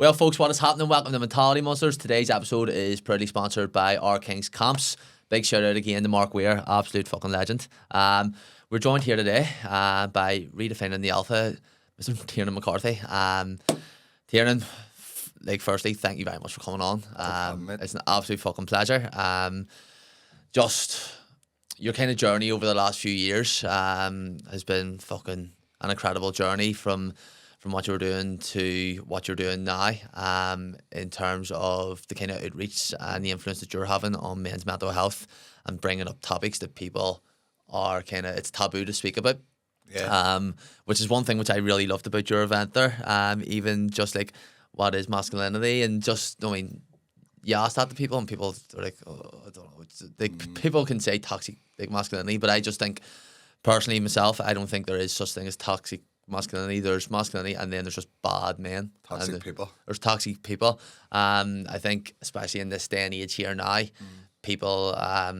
Well, folks, what is happening? Welcome to Mentality Monsters. Today's episode is proudly sponsored by our King's Camps. Big shout out again to Mark Weir, absolute fucking legend. We're joined here today by Redefining the Alpha, Mr. Tiarnan McCarthy. Tiarnan, firstly, thank you very much for coming on. It's an absolute fucking pleasure. Just your kind of journey over the last few years has been fucking an incredible journey from what you were doing to what you're doing now, in terms of the kind of outreach and the influence that you're having on men's mental health and bringing up topics that people are it's taboo to speak about. Yeah. Which is one thing which I really loved about your event there. Even just like what is masculinity, and just, I mean, you ask that to people and people are like, oh, I don't know. People can say toxic masculinity, but I just think personally myself, I don't think there is such thing as toxic masculinity. There's masculinity, and then there's just bad men. Toxic people. There's toxic people. I think especially in this day and age here now, people are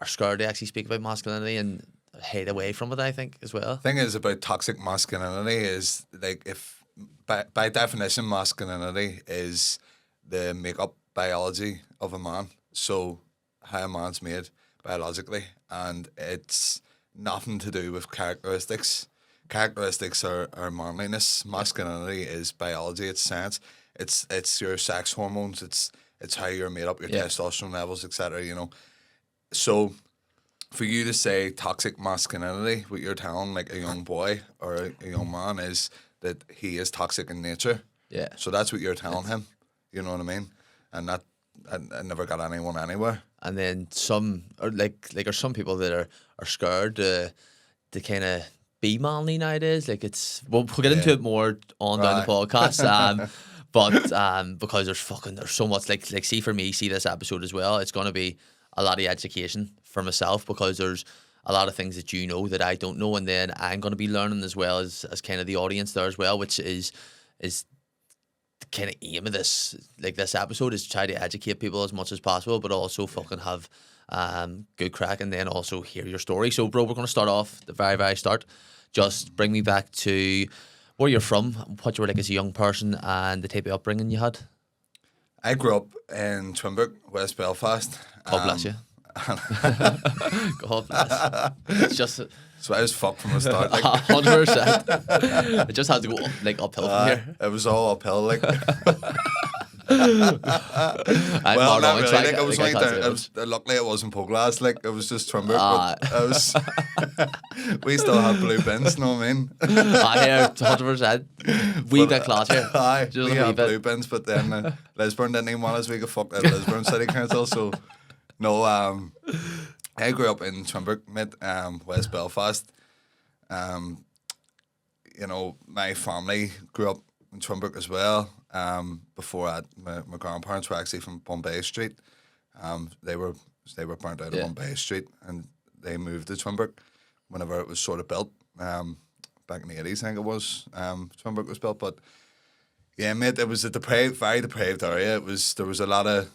scared to actually speak about masculinity and hide away from it, I think, as well. The thing is about toxic masculinity is, like, if by definition masculinity is the make-up biology of a man. So how a man's made biologically, and it's nothing to do with characteristics. Characteristics are manliness. Masculinity is biology. It's science. It's your sex hormones. It's how you're made up, your testosterone levels, etc. You know, so for you to say toxic masculinity, what you're telling like a young boy or a young man is that he is toxic in nature. Yeah. So that's what you're telling him. You know what I mean? And that I never got anyone anywhere. And then some are are some people that are scared to kind of be manly nowadays. Like, it's, we'll get into it more on down the podcast. But because there's so much, like see for me, see this episode as well, it's going to be a lot of education for myself, because there's a lot of things that you know that I don't know, and then I'm going to be learning as well as kind of the audience there as well, which is the kind of aim of this episode, is to try to educate people as much as possible, but also fucking have good crack, and then also hear your story. So, bro, we're going to start off the very, very start. Just bring me back to where you're from, what you were like as a young person, and the type of upbringing you had. I grew up in Twinbrook, West Belfast. God bless you. God bless. It's just So I was fucked from the start. Like, 100%. It just had to go uphill from here. It was all uphill. Like, Well, not really. Like, I was luckily it wasn't Poglass. Like, it was just Twinbrook. But I was. We still have blue bins. Know what I mean? I hear 100%. Wee bit classier. Aye, Just we a wee have bit. blue bins, but then Lisburn didn't even want us. We could fuck that Lisburn City Council. So no, I grew up in Twinbrook, West Belfast. You know, my family grew up in Twinbrook as well. Before that, my grandparents were actually from Bombay Street. They were burnt out of Bombay Street, and they moved to Twinbrook whenever it was sort of built. Back in the 80s, I think it was. Twinbrook was built, but yeah, mate, it was a very depraved area. There was a lot of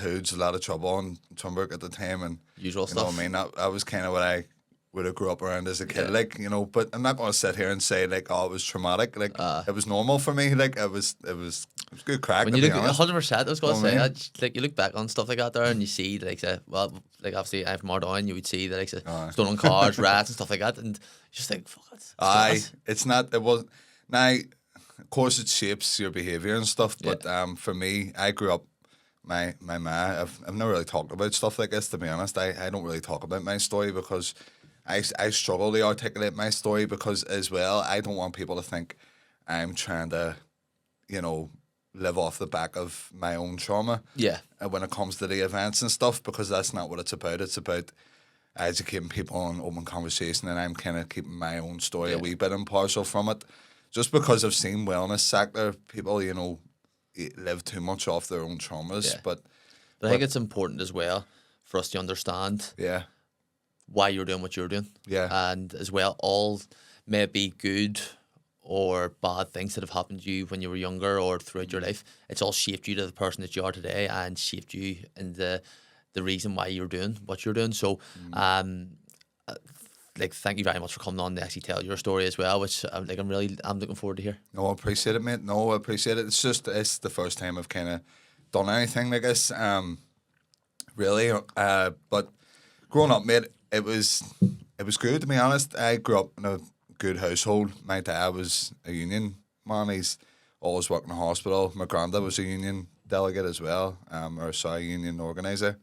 hoods, a lot of trouble in Twinbrook at the time, and Usual you know stuff. what I mean. That was kind of what I would have grew up around as a kid, like, you know. But I'm not going to sit here and say like, oh, it was traumatic. Like, it was normal for me. Like, it was good crack. When to you be look, honest. 100%, I was going to Know what say I mean? that. Like, you look back on stuff like that there, and you see obviously I'm from Ardoyne, you would see that stolen cars, rats, and stuff like that, and you just think, fuck it. It wasn't. Now, of course, it shapes your behaviour and stuff. But for me, I grew up. My ma, I've never really talked about stuff like this, to be honest. I don't really talk about my story because I struggle to articulate my story, because as well, I don't want people to think I'm trying to, you know, live off the back of my own trauma. Yeah. When it comes to the events and stuff, because that's not what it's about. It's about educating people and open conversation, and I'm kind of keeping my own story a wee bit impartial from it. Just because I've seen wellness sector people, you know, live too much off their own traumas. Yeah. But I think it's important as well for us to understand why you're doing what you're doing. Yeah. And as well, all may be good or bad things that have happened to you when you were younger or throughout your life. It's all shaped you to the person that you are today, and shaped you in the reason why you're doing what you're doing. So, like thank you very much for coming on to actually tell your story as well, which I'm looking forward to hear. No, I appreciate it, mate. No, I appreciate it. It's the first time I've kind of done anything like this. Really. But growing up, mate, it was good, to be honest. I grew up in a good household. My dad was a union man. He's always worked in a hospital. My granddad was a union delegate as well, union organizer.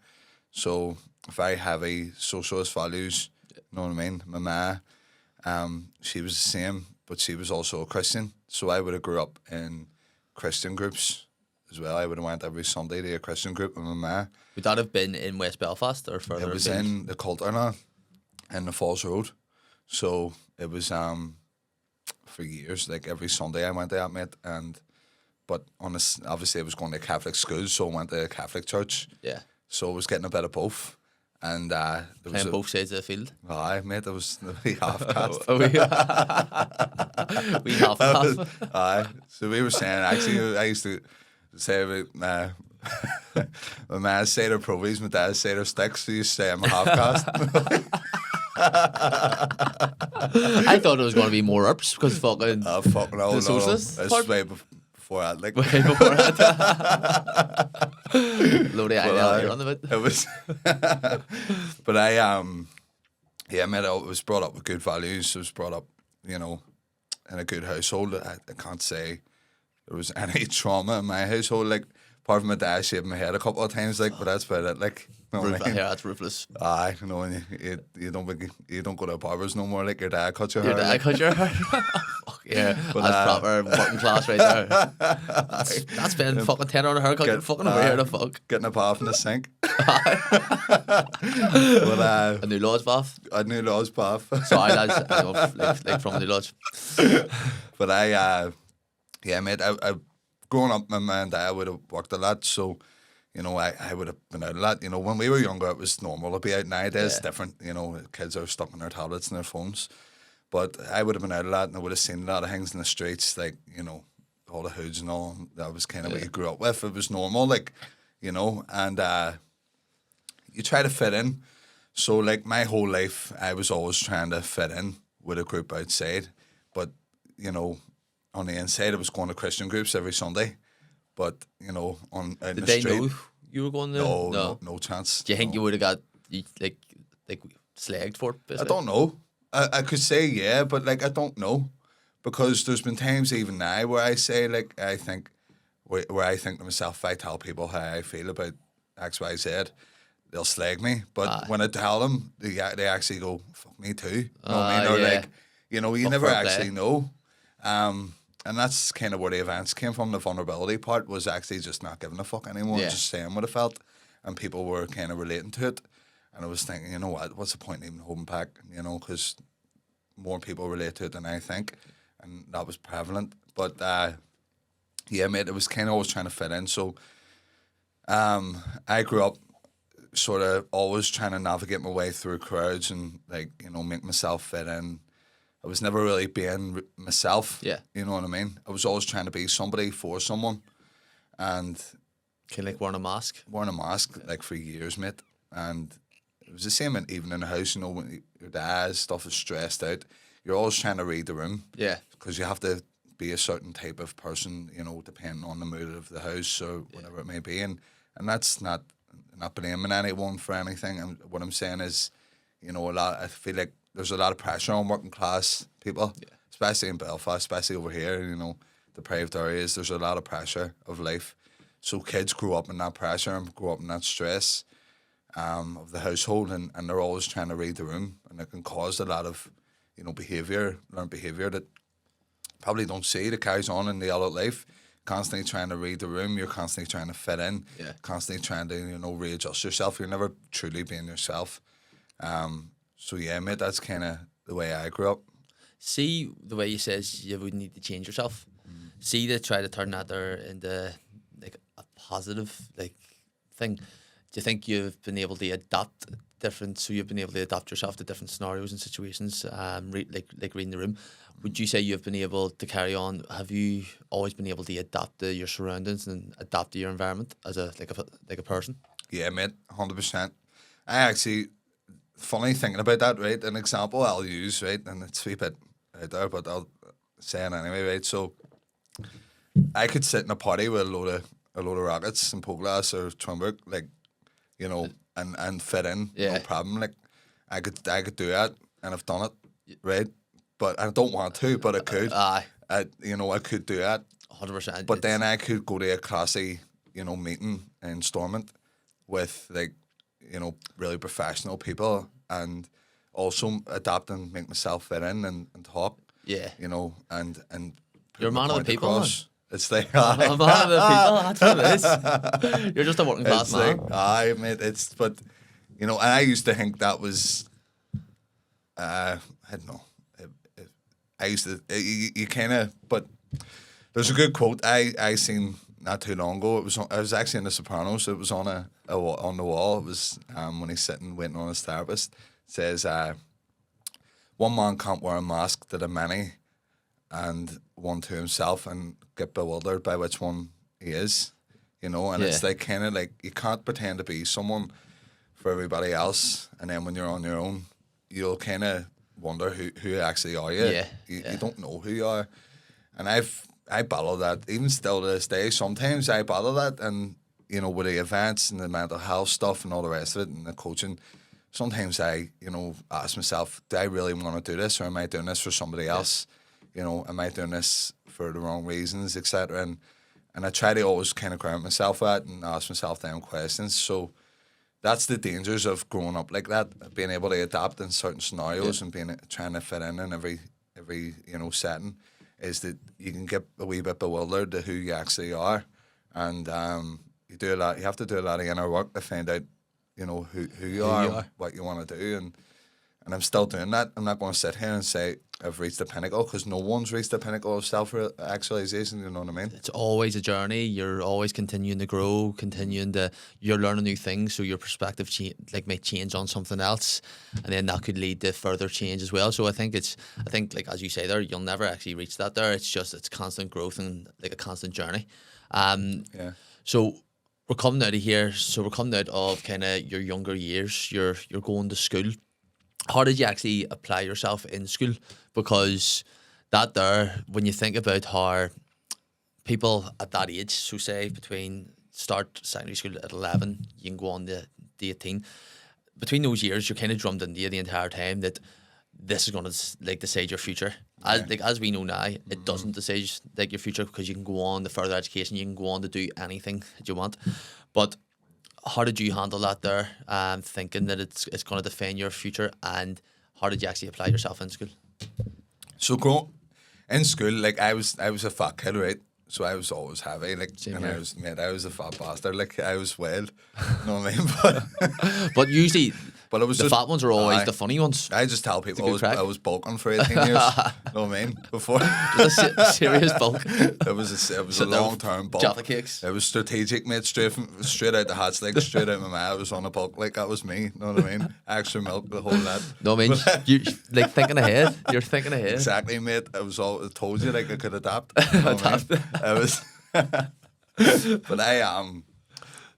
So very heavy socialist values. You know what I mean? My ma, she was the same, but she was also a Christian. So I would have grew up in Christian groups as well. I would have went every Sunday to a Christian group with my ma. Would that have been in West Belfast or further? It was in the Tiarnan in the Falls Road. So it was for years, like every Sunday I went to that, mate. But obviously I was going to Catholic school, so I went to a Catholic church. Yeah. So I was getting a bit of both. And there playing both sides of the field. Aye, mate, there was we half cast. We half cast. Aye. So we were saying, actually, I used to say about my man say their provies, my dad say their sticks, so you say I'm a half cast. I thought it was going to be more ups because fucking the socialists. It's way before that, like. Way before that. Load of IL here on the bit. It was, but yeah, mate, I was brought up with good values. I was brought up, in a good household. I can't say there was any trauma in my household, like. Apart from my dad shaving my head a couple of times, like, but that's about it, like. You know what I mean? Yeah, that's ruthless. Aye, you don't go to barbers no more, like your dad cut your hair. Your dad cut your hair? Fuck yeah, but, that's proper working class right there. That's been fucking 10 on a haircut, you're fucking over here to fuck. Getting a bath in the sink. But, a new lodge bath? A new lodge bath. Sorry lads, I love, like from the lodge. But yeah mate, I growing up, my man and dad would have worked a lot, so, I would have been out a lot. When we were younger, it was normal to be out. Nowadays, it's different. Kids are stuck on their tablets and their phones. But I would have been out a lot, and I would have seen a lot of things in the streets, like, all the hoods and all. That was kind of what you grew up with. It was normal, like, and you try to fit in. So, like, my whole life, I was always trying to fit in with a group outside. But, on the inside, I was going to Christian groups every Sunday, but in Did the they street, know you were going there? No chance. Do you think you would have got like slagged for it? Basically? I don't know. I could say yeah, but like I don't know, because there's been times even now where I say like I think where I think to myself, if I tell people how I feel about X, Y, Z, they'll slag me. But when I tell them, they actually go, "Fuck me too." You know what I mean? Or like, you never actually know. And that's kind of where the events came from. The vulnerability part was actually just not giving a fuck anymore, just saying what I felt, and people were kind of relating to it. And I was thinking, you know what, what's the point in even holding back, because more people relate to it than I think, and that was prevalent. But yeah, mate, it was kind of always trying to fit in. So I grew up sort of always trying to navigate my way through crowds and like, make myself fit in. I was never really being myself. Yeah. You know what I mean? I was always trying to be somebody for someone. And kind of like wearing a mask? Wearing a mask, like, for years, mate. And it was the same even in the house, when your dad, stuff is stressed out. You're always trying to read the room. Yeah. Because you have to be a certain type of person, depending on the mood of the house or whatever it may be. And that's not blaming anyone for anything. And what I'm saying is, I feel like there's a lot of pressure on working class people, especially in Belfast, especially over here, deprived areas. There's a lot of pressure of life. So kids grow up in that pressure and grow up in that stress of the household, and they're always trying to read the room, and it can cause a lot of, learned behaviour that probably don't see that carries on in the adult life. Constantly trying to read the room, you're constantly trying to fit in, constantly trying to, readjust yourself. You're never truly being yourself. So yeah, mate, that's kind of the way I grew up. See the way you says you would need to change yourself. See to try to turn that there into like a positive thing. Do you think you've been able to adapt different? So you've been able to adapt yourself to different scenarios and situations. Like reading the room. Would you say you've been able to carry on? Have you always been able to adapt to your surroundings and adapt to your environment as a person? Yeah, mate, 100%. I actually funny thinking about that, right? An example I'll use, right, and it's a wee bit out there, but I'll say it anyway, right? So I could sit in a party with a load of rockets and Poglas or Trumberg, like, you know, and fit in, no problem. Like, I could do that, and I've done it, right? But I don't want to, but I could. I could do that. 100%. But then I could go to a classy, meeting in Stormont with, like, really professional people, and also adapt and make myself fit in and talk. Yeah. And you're a man of the people, man. It's like, I'm a man of the people, that's what it is. You're just a working class man. Like, mate, but, and I used to think that was, I don't know, I used to, you kind of, but there's a good quote I seen not too long ago. I was actually in The Sopranos. It was on on the wall. It was when he's sitting waiting on his therapist. It says, one man can't wear a mask to the many and one to himself and get bewildered by which one he is, and it's like kind of like you can't pretend to be someone for everybody else, and then when you're on your own, you'll kind of wonder who actually are you. You don't know who you are, and I battle that even still to this day. Sometimes I battle that, and with the events and the mental health stuff and all the rest of it and the coaching, sometimes I ask myself, do I really want to do this, or am I doing this for somebody else? Am I doing this for the wrong reasons, etc. And I try to always kind of ground myself at and ask myself them questions. So that's the dangers of growing up like that, being able to adapt in certain scenarios and trying to fit in every setting, is that you can get a wee bit bewildered to who you actually are, and you have to do a lot of inner work to find out who you are, what you want to do, and I'm still doing that. I'm not going to sit here and say I've reached the pinnacle, because no one's reached the pinnacle of self-actualization, you know what I mean? It's always a journey. You're always continuing to grow, you're learning new things, so your perspective may change on something else, and then that could lead to further change as well. So I think like as you say there, you'll never actually reach that there. It's constant growth and like a constant journey. So we're coming out of here. So we're coming out of kind of your younger years. You're going to school. How did you actually apply yourself in school? Because that there, when you think about how people at that age, so say between start secondary school at 11, you can go on to 18. Between those years, you're kind of drummed into you the entire time that this is going to decide your future. As we know now, it doesn't decide your future, because you can go on to further education, you can go on to do anything that you want. But how did you handle that there, thinking that it's going to define your future, and how did you actually apply yourself in school? So growing in school, like I was a fat kid, right? So I was always heavy, like, I was a fat bastard, like I was wild, you know what I mean? But usually, it was the fat ones are always the funny ones. I just tell people I was bulking for 18 years, you know what I mean? Before just a serious bulk. It was a long term bulk. Jaffa cakes. It was strategic, mate. Straight out the hats, like straight out my mouth. I was on a bulk, like that was me. You know what I mean? Extra milk, the whole lot. No, I mean, you like thinking ahead. You're thinking ahead. Exactly, mate. I told you, like I could adapt. You know I was, but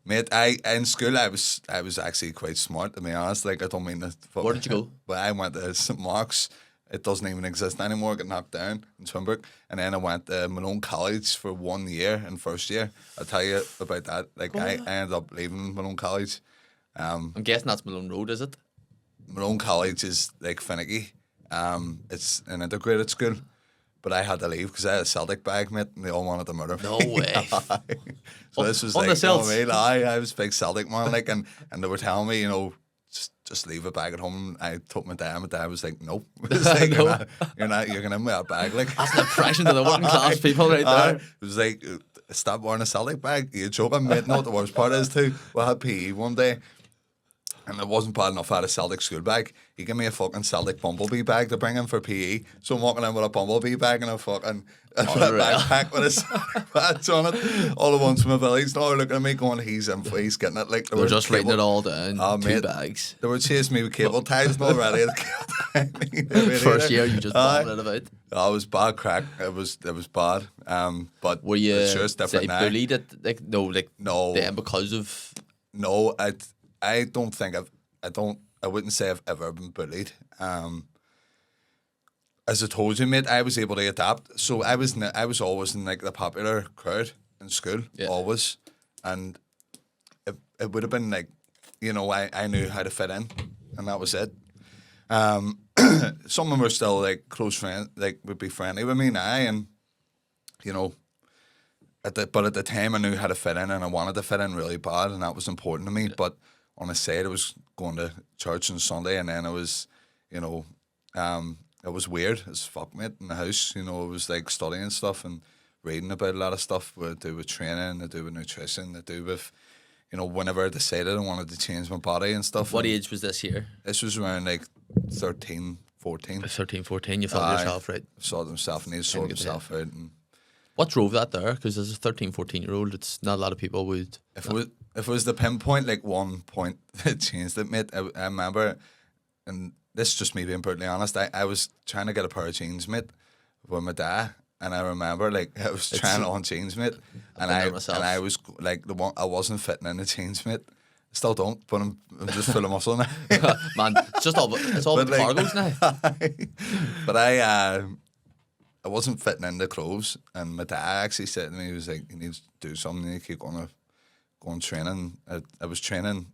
mate, in school I was actually quite smart, to be honest. Like, I don't mean to. Where did you go? Well, I went to St Mark's. It doesn't even exist anymore. Got knocked down in Swinburne, and then I went to Malone College for 1 year in first year. I'll tell you about that. Like, I ended up leaving Malone College. I'm guessing that's Malone Road, is it? Malone College is like finicky. It's an integrated school. But I had to leave because I had a Celtic bag, mate, and they all wanted to murder me. No way. So this was like, I was a big Celtic man, like, and they were telling me, just leave a bag at home. I told my dad was like, nope. It's like, No. you're not going to wear a bag, like. That's an impression to the working class people right there. It was like, stop wearing a Celtic bag. You're joking, mate. No, the worst part is too, we had PE one day, and it wasn't bad enough I had a Celtic school bag. He gave me a fucking Celtic bumblebee bag to bring in for PE. So I'm walking in with a bumblebee bag and a fucking backpack with his bats on it. All the ones from my village now are looking at me going, he's getting it. Like, they were just writing it all down. Two mate, bags. They were chasing me with cable ties already. First year you just bombed it about. Oh, it was bad crack. It was bad. But were you sure it's different now. bullied at no then because of no, I don't think I wouldn't say I've ever been bullied. As I told you, mate, I was able to adapt. So I was always in like the popular crowd in school, always, and it would have been like, you know, I knew how to fit in, and that was it. Some of them were still like close friends, like would be friendly with me now, and you know, but at the time I knew how to fit in, and I wanted to fit in really bad, and that was important to me. But on the side, I was going to church on Sunday, and then I was, you know, it was weird as fuck, mate, in the house. You know, it was like studying stuff and reading about a lot of stuff to do with training, to do with nutrition, to do with, you know, whenever I decided I wanted to change my body and stuff. What age was this here? This was around like 13, 14. 13, 14, you thought yourself, right? Sorted myself and he sorted himself out. And what drove that there? Because as a 13, 14-year-old, it's not a lot of people would... If it was the pinpoint, like one point that changed it, mate, I remember, and this is just me being brutally honest, I was trying to get a pair of jeans, mate, with my dad. And I remember, like, I was trying on jeans, mate, and I was like I wasn't fitting in the jeans, mate. Still don't, but I'm just full of muscle now. Man, it's all about the cargos now. But I wasn't fitting in the clothes, and my dad actually said to me, he was like, "You need to do something. You need to keep going training." I was training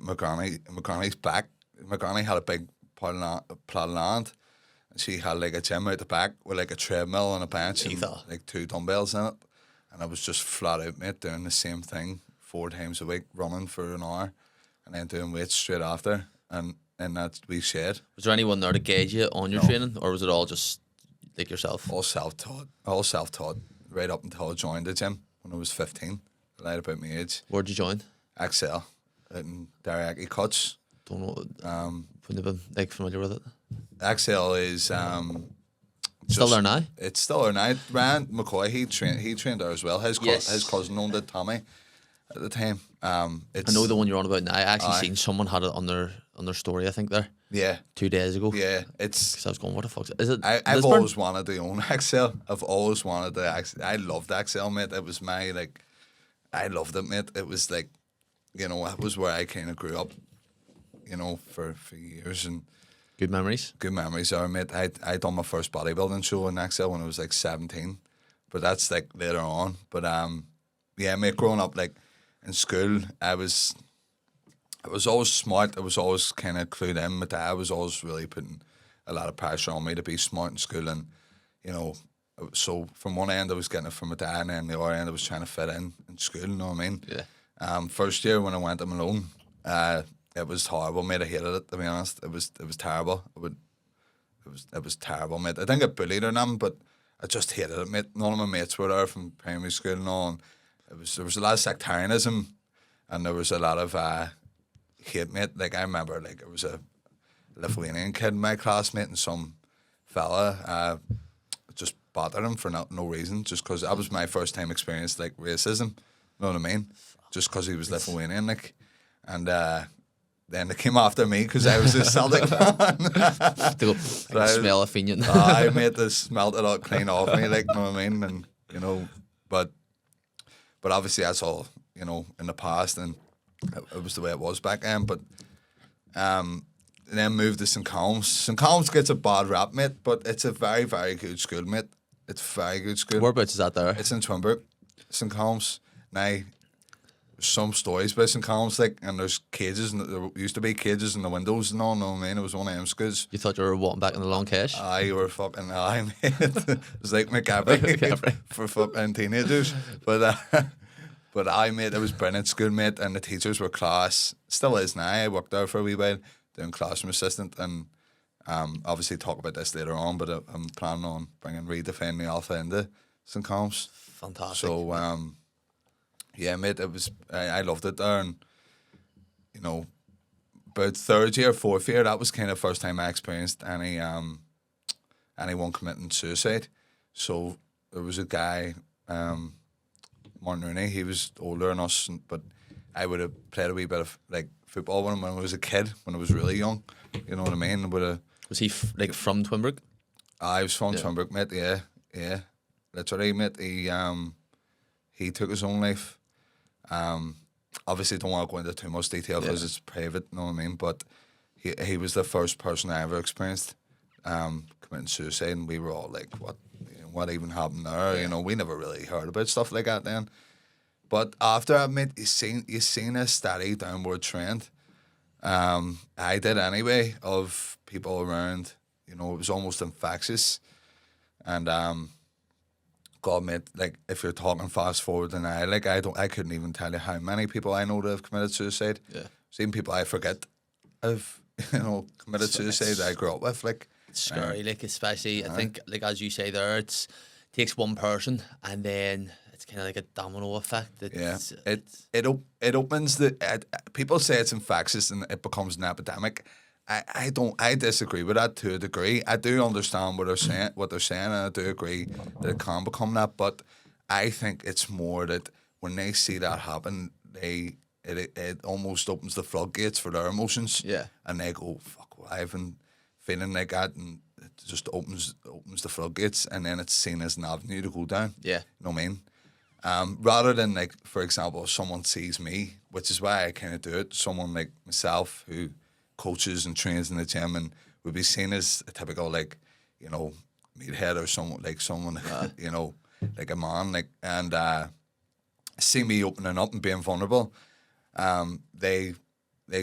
my granny's back. My granny had a big plot of land. She had like a gym out the back with like a treadmill and a bench and like 2 dumbbells in it. And I was just flat out, mate, doing the same thing 4 times a week, running for an hour and then doing weights straight after. And in that wee shed. Was there anyone there to gauge you on your training, or was it all just like yourself? All self-taught, right up until I joined the gym when I was 15. Right about my age. Where'd you join? Excel in Derryaghy Cuts. Don't know. Wouldn't have been like familiar with it. Excel is still there now. It's still there now. Ryan McCoy, he trained there as well. His cousin owned it, Tommy, at the time. I know the one you're on about now. I actually seen someone had it on their story, I think, there. Yeah. 2 days ago. Yeah, it's. Because I was going, what the fuck is it? I've always wanted to own Excel. I've always wanted to. I loved Excel, mate. It was my like. I loved it, mate. It was like, you know, that was where I kind of grew up. You know, for years and. Good memories. Good memories are, mate. I done my first bodybuilding show in Excel when I was like 17, but that's like later on. But yeah, mate. Growing up like in school, I was always smart. I was always kind of clued in. My dad was always really putting a lot of pressure on me to be smart in school, and you know, so from one end I was getting it from my dad, and then the other end I was trying to fit in school. You know what I mean? Yeah. First year when I went to Malone, it was horrible, mate. I hated it, to be honest. It was terrible. It was terrible, mate. I didn't get bullied or nothing, but I just hated it, mate. None of my mates were there from primary school and all. And there was a lot of sectarianism, and there was a lot of hate, mate. Like I remember, like there was a Lithuanian kid in my classmate, and some fella just bothered him for no reason, just because that was my first time experience like racism. You know what I mean? Just because he was Lithuanian, like, and. Then they came after me because I was a Celtic fan. I smell a Fenian. I made this smelt it all clean off me, like, you know what I mean? And, you know, but obviously that's all, you know, in the past, and it was the way it was back then. But then moved to St. Colm's. St. Colm's gets a bad rap, mate, but it's a very, very good school, mate. It's a very good school. Whereabouts is that there? It's in Twinbrook, St. Colm's. Now, some stories about St. Colm's, like, and there's cages, and there used to be cages in the windows and all, you know what I mean? It was one of them schools. You thought you were walking back in the long cash? You were fucking mate. It was like McCaffrey for fucking teenagers. But mate, it was brilliant school, mate, and the teachers were class. Still is now. I worked there for a wee while, doing classroom assistant, and obviously talk about this later on, but I'm planning on bringing Redefining the Alpha into St. Colm's. Fantastic. So, yeah, mate, it was. I loved it there, and you know, about 3rd year, 4th year, that was kind of first time I experienced anyone committing suicide. So there was a guy, Martin Rooney. He was older than us, but I would have played a wee bit of like football with him when I was a kid, when I was really young. You know what I mean? Was he like from Twinbrook? I was from Twinbrook, mate. Yeah, literally, mate. He took his own life. obviously don't want to go into too much detail because it's private, you know what I mean? But he was the first person I ever experienced committing suicide, and we were all like, what even happened there? Yeah. You know, we never really heard about stuff like that then. But after that, mate, you seen a steady downward trend. I did anyway, of people around, you know, it was almost infectious. And God, mate, like if you're talking fast forward and I couldn't even tell you how many people I know that have committed suicide. Yeah. Seen people I forget have, you know, committed suicide that I grew up with, like. It's scary, like, especially, I think, like, as you say there, takes one person, and then it's kind of like a domino effect. It opens the... people say it's infectious and it becomes an epidemic. I disagree with that to a degree. I do understand what they're saying, and I do agree that it can become that, but I think it's more that when they see that happen, it almost opens the floodgates for their emotions. Yeah. And they go, fuck, well, I've been feeling like that, and it just opens the floodgates, and then it's seen as an avenue to go down. Yeah. You know what I mean? Rather than, like, for example, if someone sees me, which is why I kind of do it, someone like myself who coaches and trains in the gym and would be seen as a typical, like, you know, meathead or someone, you know, like a man, like, and see me opening up and being vulnerable, they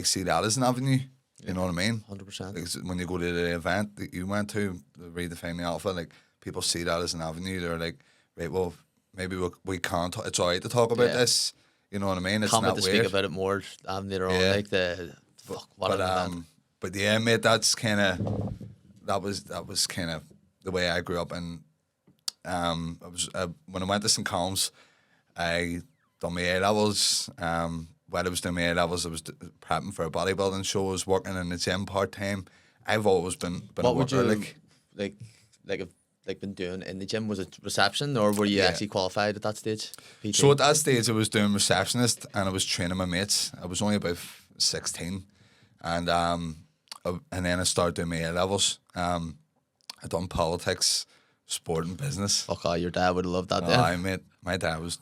see that as an avenue. You know what I mean? 100%. When you go to the event that you went to, the Redefining Alpha, like, people see that as an avenue. They're like, right, well, maybe we can't. It's all right to talk about this. You know what I mean? It's Can't wait not to weird. speak about it more later on. Like but yeah, mate, that's kind of that was kind of the way I grew up. And I was when I went to St. Colm's, I done my A levels. While I was doing my A levels, I was prepping for a bodybuilding show. I was working in the gym part time. I've always been what a would worker, you like been doing in the gym? Was it reception, or were you actually qualified at that stage? PT? So at that stage, I was doing receptionist, and I was training my mates. I was only about 16, and then I started doing my A levels. I done politics, sport, and business. Okay, your dad would have loved that. Then My dad was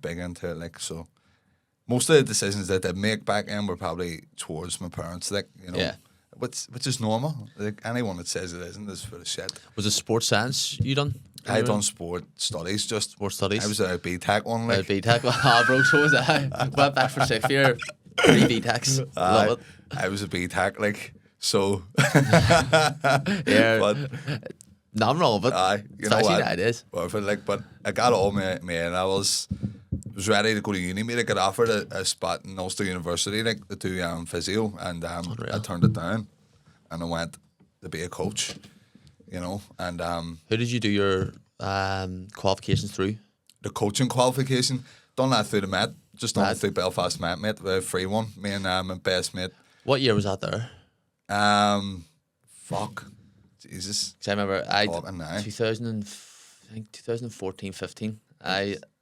big into it, like, so. Most of the decisions that I make back then were probably towards my parents, like, you know, which is normal. Like, anyone that says it isn't is full of shit. Was it sports science you done? I done sport studies, just sport studies. I was a BTEC one, like BTEC. Bro, so was I. Went back for 6th year, 3 BTECs. Love it. I was a BTEC, like, so. Yeah, but nothing wrong with it. You know what? Nowadays. But I got all my and I was ready to go to uni. I got offered a spot in Ulster University, like, to do physio, and I turned it down, and I went to be a coach, you know. And who did you do your qualifications through? The coaching qualification, done that through the Met, just done it through Belfast Met, mate, a free one. Me and my best mate. What year was that there? Fuck, Jesus. Because I remember 2014, 15.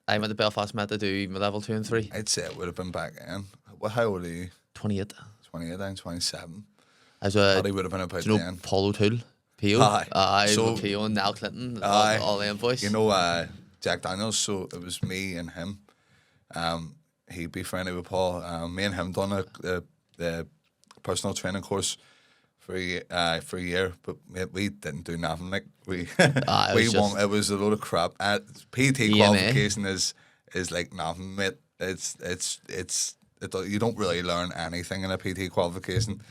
I went to Belfast Met to do my level 2 and 3. I'd say it would have been back then. How old are you? 28. 28, I'm 27. As a, Probably would have been about do you know then. Paul O'Toole? P.O.? So, P.O. and Al Clinton, all them boys. You know, Jack Daniels, so it was me and him. He befriended with Paul. Me and him done the personal training course for a year, but we didn't do nothing. Like, it was a load of crap. PT qualification is like nothing, mate. You don't really learn anything in a PT qualification.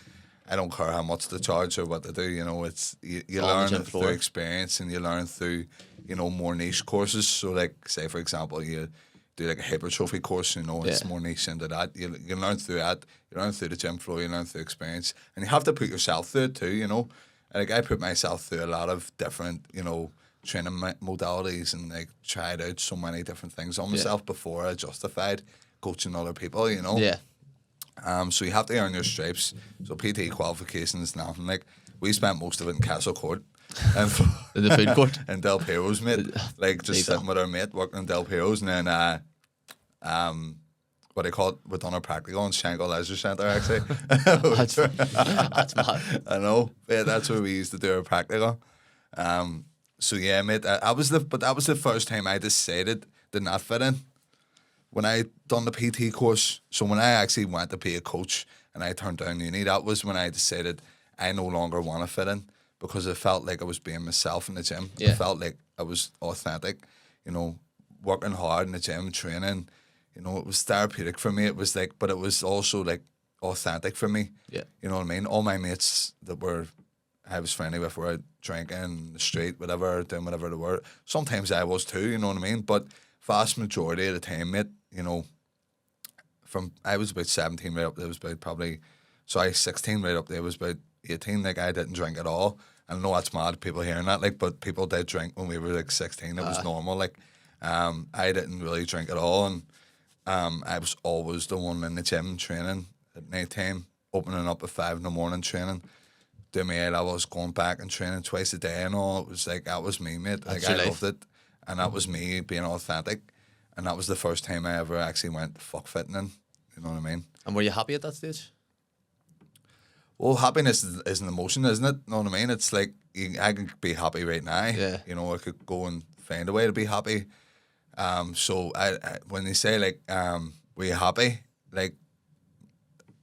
I don't care how much they charge or what they do. You know, you learn through experience, and you learn through, you know, more niche courses. So, like, say for example, you do like a hypertrophy course, you know, it's more niche into that. You learn through that. You learn through the gym floor. You learn through experience, and you have to put yourself through it too. You know, like, I put myself through a lot of different, you know, training modalities, and, like, tried out so many different things on myself before I justified coaching other people. You know. Yeah. So you have to earn your stripes. So PT qualification is nothing. Like, we spent most of it in Castle Court. And in the food court? In Del Piero's, mate. Like, just sitting with our mate working in Del Piero's, and then what do you call it? We done our practical in Shankill Leisure Centre, actually. That's mad. I know. Yeah, that's where we used to do our practical. So yeah, mate, that was the first time I decided to not fit in. when I done the PT course, so when I actually went to be a coach and I turned down uni, that was when I decided I no longer want to fit in, because it felt like I was being myself in the gym. Yeah. It felt like I was authentic, you know, working hard in the gym, training. You know, it was therapeutic for me. It was like, but it was also like authentic for me. Yeah. You know what I mean? All my mates that I was friendly with were out drinking in the street, whatever, doing whatever they were. Sometimes I was too, you know what I mean? But vast majority of the time, mate, you know, I was about 17 right up there, was about 16 right up there, was about 18. Like, I didn't drink at all. I know that's mad, people hearing that, like, but people did drink when we were like 16. It was normal. Like, I didn't really drink at all, and I was always the one in the gym training at night time, opening up at 5 in the morning training. Doing my I was going back and training twice a day and all. It was like, that was me, mate. Like, I loved it, and that was me being authentic, and that was the first time I ever actually went fuck fitting in. You know what I mean? And were you happy at that stage? Well, happiness is an emotion, isn't it? You know what I mean? It's like, I can be happy right now. Yeah. You know, I could go and find a way to be happy. So I when they say like, were you happy? Like,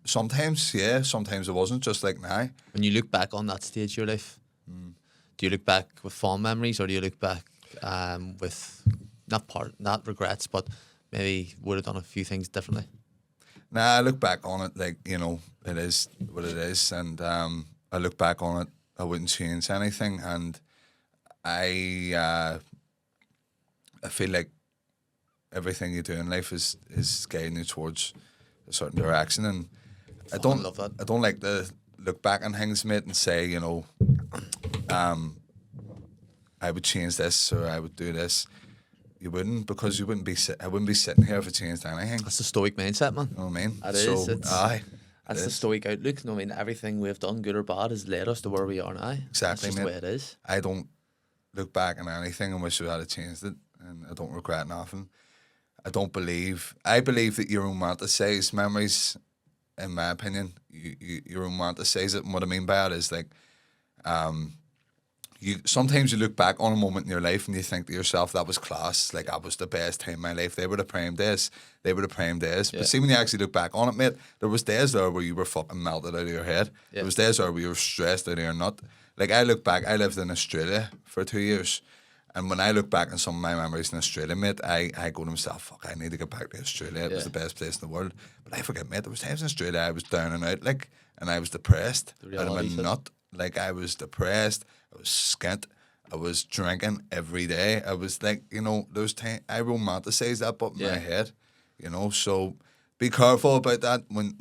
sometimes, yeah, sometimes it wasn't, just like now. When you look back on that stage of your life, do you look back with fond memories, or do you look back with not regrets, but maybe would have done a few things differently? Nah, I look back on it like, you know, it is what it is, and I look back on it, I wouldn't change anything, and I feel like everything you do in life is guiding you towards a certain direction, and I love that. I don't like to look back on things, mate, and say, you know, I would change this or I would do this. You wouldn't, because I wouldn't be sitting here if it changed anything. That's the stoic mindset, man. You know what I mean? That is. That's the stoic outlook. I mean, everything we've done, good or bad, has led us to where we are now. Exactly, That's just mate. the way it is. I don't look back on anything and wish I had changed it, and I don't regret nothing. I believe that you romanticize memories, in my opinion. You romanticize it, and what I mean by it is like, sometimes you look back on a moment in your life and you think to yourself, that was class, like, that was the best time in my life. They were the prime days. Yeah. But see, when you actually look back on it, mate, there was days there where you were fucking melted out of your head. Yeah. There was days there where you were stressed out of your nut. Like, I look back, I lived in Australia for 2 years, and when I look back on some of my memories in Australia, mate, I go to myself, fuck, I need to get back to Australia. It was the best place in the world. But I forget, mate, there was times in Australia I was down and out, like, and I was depressed out of my nut. Like, I was depressed, I was skint, I was drinking every day. I was like, you know, those times, I romanticize that up in my head, you know, so be careful about that when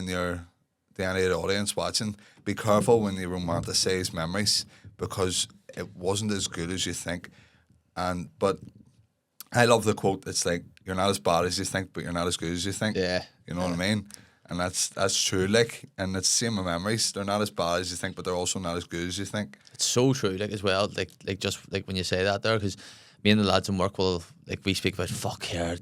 you're the any of the audience watching. Be careful when you romanticize memories, because it wasn't as good as you think. But I love the quote. It's like, you're not as bad as you think, but you're not as good as you think. Yeah. You know what I mean? And that's true. Like, and it's the same with memories. They're not as bad as you think, but they're also not as good as you think. It's so true, like, as well. Like just like when you say that there, because me and the lads in work will, like, we speak about, fuck here,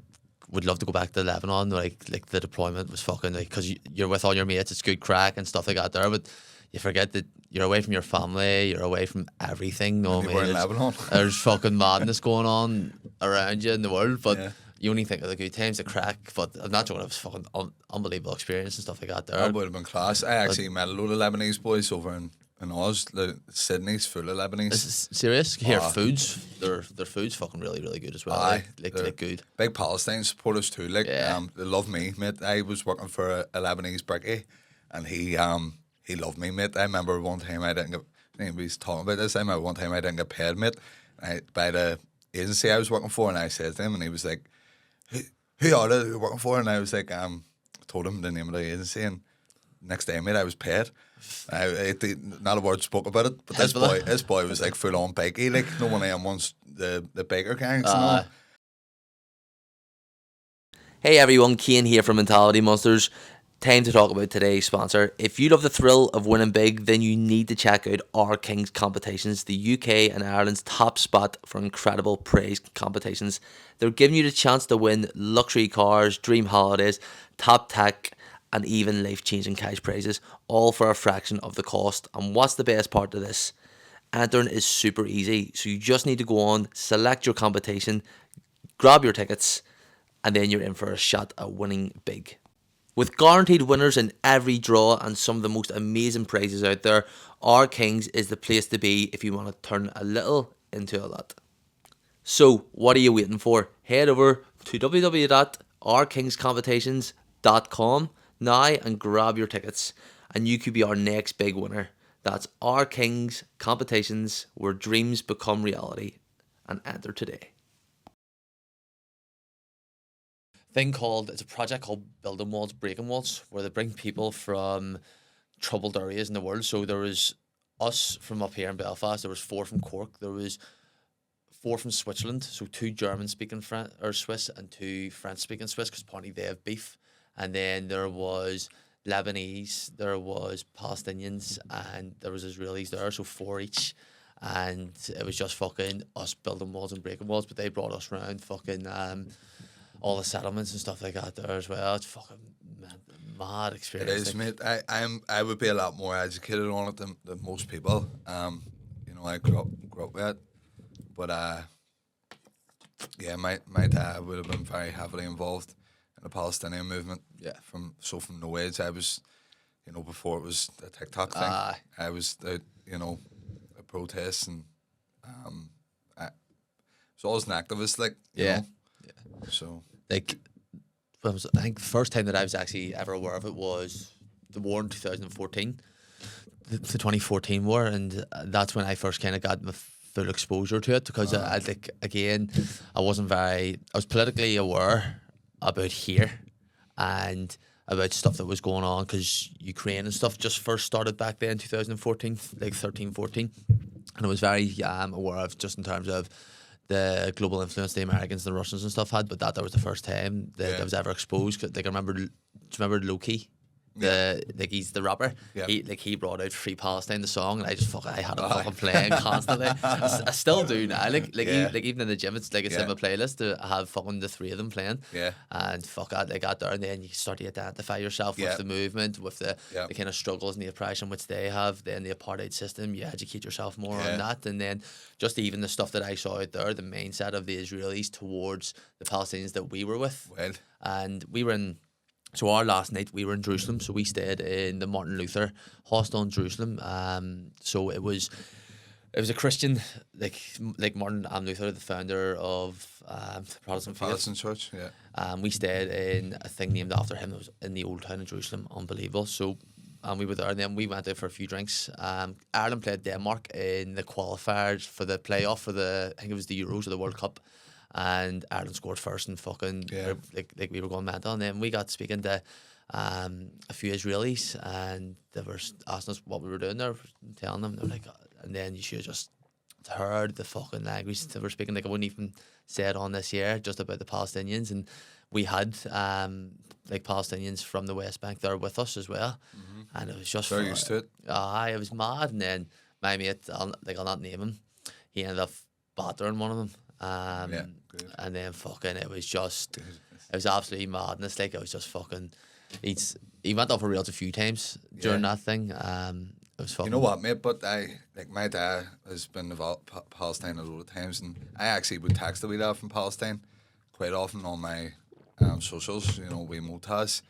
would love to go back to Lebanon. Like the deployment was fucking, like, because you're with all your mates, it's good crack and stuff like that there, but you forget that you're away from your family, you're away from everything. No, you were in Lebanon. There's fucking madness going on around you in the world, but you only think of the good times, the crack. But I'm not joking, it was fucking unbelievable experience and stuff like that there. That would have been class. I actually met a load of Lebanese boys over in Oz. Sydney's full of Lebanese. This is serious. Here, foods, their food's fucking really, really good as well. Like good. Big Palestine supporters too. Like, they love me, mate. I was working for a Lebanese brickie, and he loved me, mate. I remember one time I didn't get. He's talking about this. I remember one time I didn't get paid, mate, by the agency I was working for, and I said to him, and he was like, "Who are they you're working for?" And I was like, told him the name of the agency, and next day, mate, I was paid. Not a word spoke about it, but this boy was like full on bakey, like no one of them wants the baker gangs and all. Hey everyone, Caine here from Mentality Monsters. Time to talk about today's sponsor. If you love the thrill of winning big, then you need to check out Our Kings Competitions, the UK and Ireland's top spot for incredible praise competitions. They're giving you the chance to win luxury cars, dream holidays, top tech, and even life-changing cash prizes, all for a fraction of the cost. And what's the best part of this? Entering is super easy. So you just need to go on, select your competition, grab your tickets, and then you're in for a shot at winning big. With guaranteed winners in every draw and some of the most amazing prizes out there, Our Kings is the place to be if you want to turn a little into a lot. So, what are you waiting for? Head over to www.ourkingscompetitions.com now and grab your tickets, and you could be our next big winner. That's Our Kings Competitions, where dreams become reality, and enter today. It's a project called Building Walls, Breaking Walls, where they bring people from troubled areas in the world. So there was us from up here in Belfast, there was 4 from Cork, there was 4 from Switzerland, so 2 German-speaking Swiss and 2 French-speaking Swiss, because apparently they have beef. And then there was Lebanese, there was Palestinians, and there was Israelis there, so 4 each. And it was just fucking us building walls and breaking walls, but they brought us around fucking all the settlements and stuff like that there as well. It's fucking mad experience. It is, mate. I would be a lot more educated on it than most people. You know, I grew up with it, but yeah, my dad would have been very heavily involved in the Palestinian movement. Yeah. From no age, I was, you know, before it was a TikTok thing, I was out, you know, at protests, and I was always an activist, like, you know. So, like, I think the first time that I was actually ever aware of it was the war in 2014, the 2014 war, and that's when I first kind of got my full exposure to it, because I was politically aware about here and about stuff that was going on, because Ukraine and stuff just first started back then, 2014, like 13, 14, and I was very aware of, just in terms of the global influence the Americans and the Russians and stuff had, but that was the first time that I was ever exposed. Like, I remember, do you remember Loki? He's the rapper. Yeah. He brought out Free Palestine, the song, and I had it fucking playing constantly. I still do now. Even in the gym, it's in my playlist to have fucking the 3 of them playing. Yeah. And they got there, and then you start to identify yourself with the movement, with the kind of struggles and the oppression which they have, then the apartheid system. You educate yourself more on that, and then just even the stuff that I saw out there, the mindset of the Israelis towards the Palestinians that we were with. Well. And we were in. So our last night we were in Jerusalem, so we stayed in the Martin Luther hostel in Jerusalem. So it was a Christian, like Martin Luther, the founder of the Protestant faith. Protestant church, yeah. We stayed in a thing named after him. It was in the old town of Jerusalem, unbelievable. So we were there, and then we went out for a few drinks. Ireland played Denmark in the qualifiers for the playoff for I think it was the Euros or the World Cup. And Ireland scored first, and fucking like we were going mental. And then we got speaking to a few Israelis, and they were asking us what we were doing there, telling them. They're like, and then you should have just heard the fucking language they were speaking. Like, I wouldn't even say it on this year, just about the Palestinians. And we had Palestinians from the West Bank there with us as well, and it was just very used to it. It was mad. And then my mate, I'll not name him, he ended up battering one of them. And then fucking it was absolutely madness. Like, it was just fucking he went off for rails a few times during that thing. It was fucking, you know what, mate, but my dad has been involved Palestine a lot of times, and I actually would text the wee lad from Palestine quite often on my socials. You know, we Motaz,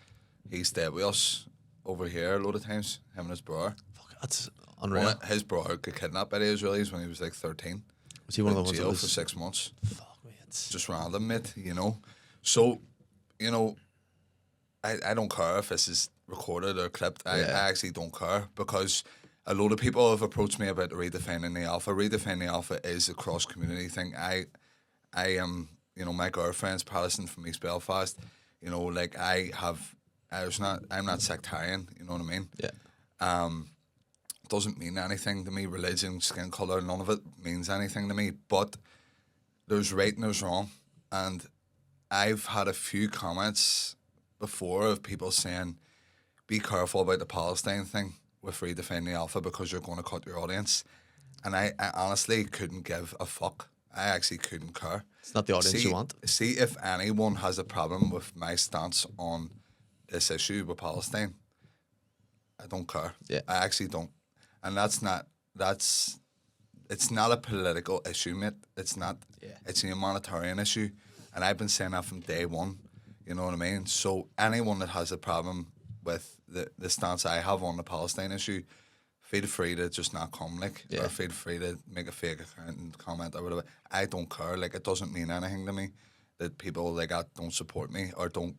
he stayed with us over here a lot of times, him and his brother. Fuck, that's unreal. His brother got kidnapped by the Israelis when he was like 13. Was he one of the ones jail that was for 6 months? Fuck me, it's just random, mate. You know, so you know, I don't care if this is recorded or clipped. I actually don't care, because a lot of people have approached me about Redefining the Alpha. Redefining the Alpha is a cross community thing. I am, you know, my girlfriend's Protestant from East Belfast. You know, like I'm not sectarian. You know what I mean? Yeah. Doesn't mean anything to me. Religion, skin color, none of it means anything to me. But there's right and there's wrong, and I've had a few comments before of people saying, "Be careful about the Palestine thing with Redefining the Alpha, because you're going to cut your audience." And I honestly couldn't give a fuck. I actually couldn't care. It's not the audience you want. See if anyone has a problem with my stance on this issue with Palestine. I don't care. Yeah. I actually don't. And it's not a political issue, mate. It's not. Yeah. It's a humanitarian issue, And I've been saying that from day one. You know what I mean? So anyone that has a problem with the stance I have on the Palestine issue, feel free to just not come, like, or feel free to make a fake account and comment or whatever. I don't care. Like, it doesn't mean anything to me that people like that don't support me or don't.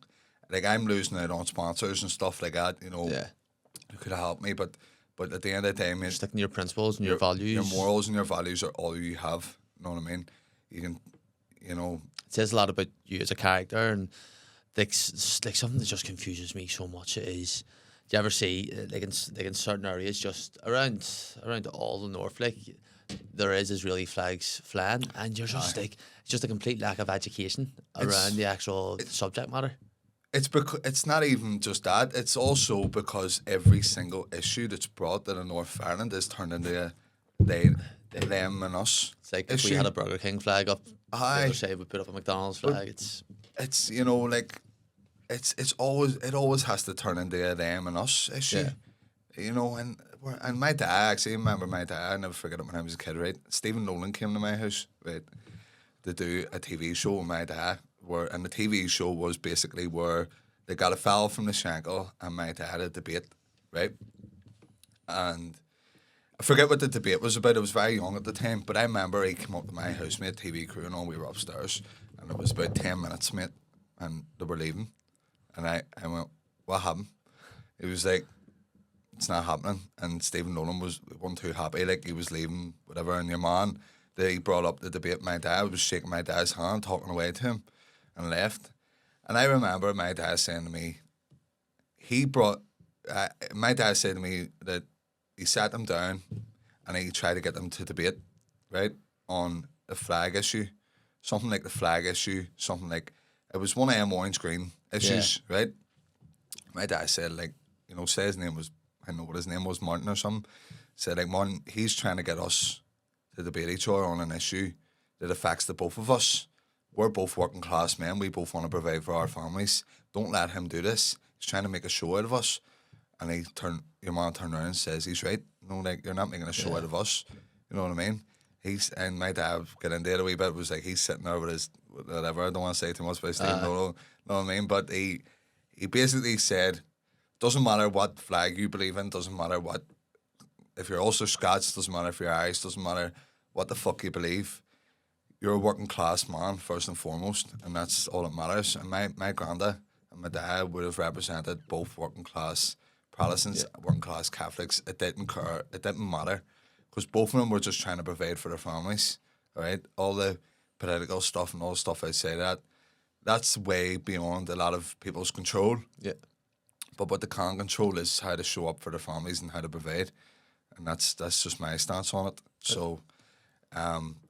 Like, I'm losing out on sponsors and stuff like that, you know, who could have helped me. But at the end of the day, mate, sticking to your principles and your values. Your morals and your values are all you have. You know what I mean? You can, you know. It says a lot about you as a character, and like something that just confuses me so much is, do you ever see like in certain areas just around all the north, like there is Israeli flags flying, and you're just like, it's just a complete lack of education around the actual subject matter. It's because it's not even just that. It's also because every single issue that's brought to the North of Ireland is turned into a them and us. It's like if we had a Burger King flag up, the other side we put up a McDonald's flag. It's you know, like it always has to turn into a them and us issue. Yeah. You know, and my dad, actually, I remember my dad, I never forget it when I was a kid, right? Stephen Nolan came to my house, right, to do a TV show with my dad. And the TV show was basically where they got a fella from the Shankill and my dad had a debate, right? And I forget what the debate was about. I was very young at the time, but I remember he came up to my house, mate, TV crew and all, we were upstairs, and it was about 10 minutes, mate, and they were leaving. And I went, what happened? He was like, it's not happening. And Stephen Nolan wasn't too happy, like he was leaving, whatever, and your man, he brought up the debate, my dad was shaking my dad's hand, talking away to him, and left. And I remember my dad saying to me, my dad said to me that he sat them down and he tried to get them to debate, right, on the flag issue, something like the flag issue, something like, it was one of them orange-green issues, right? My dad said, like, you know, say his name was, I know what his name was, Martin or something, said, like, Martin, he's trying to get us to debate each other on an issue that affects the both of us. We're both working class men. We both want to provide for our families. Don't let him do this. He's trying to make a show out of us. And your man turned around and says, he's right. No, like, you're not making a show out of us. You know what I mean? And my dad got into it a wee bit, was like, he's sitting there with his, whatever, I don't want to say too much about Steve, know what I mean? But he basically said, doesn't matter what flag you believe in, doesn't matter what, if you're also Scots, doesn't matter if you're Irish, doesn't matter what the fuck you believe. You're a working class man, first and foremost, and that's all that matters. And my granda and my dad would have represented both working class Protestants, working class Catholics. It didn't care. It didn't matter, because both of them were just trying to provide for their families. All right, all the political stuff and all the stuff outside that's way beyond a lot of people's control. Yeah. But what they can control is how to show up for their families and how to provide, and that's just my stance on it. So.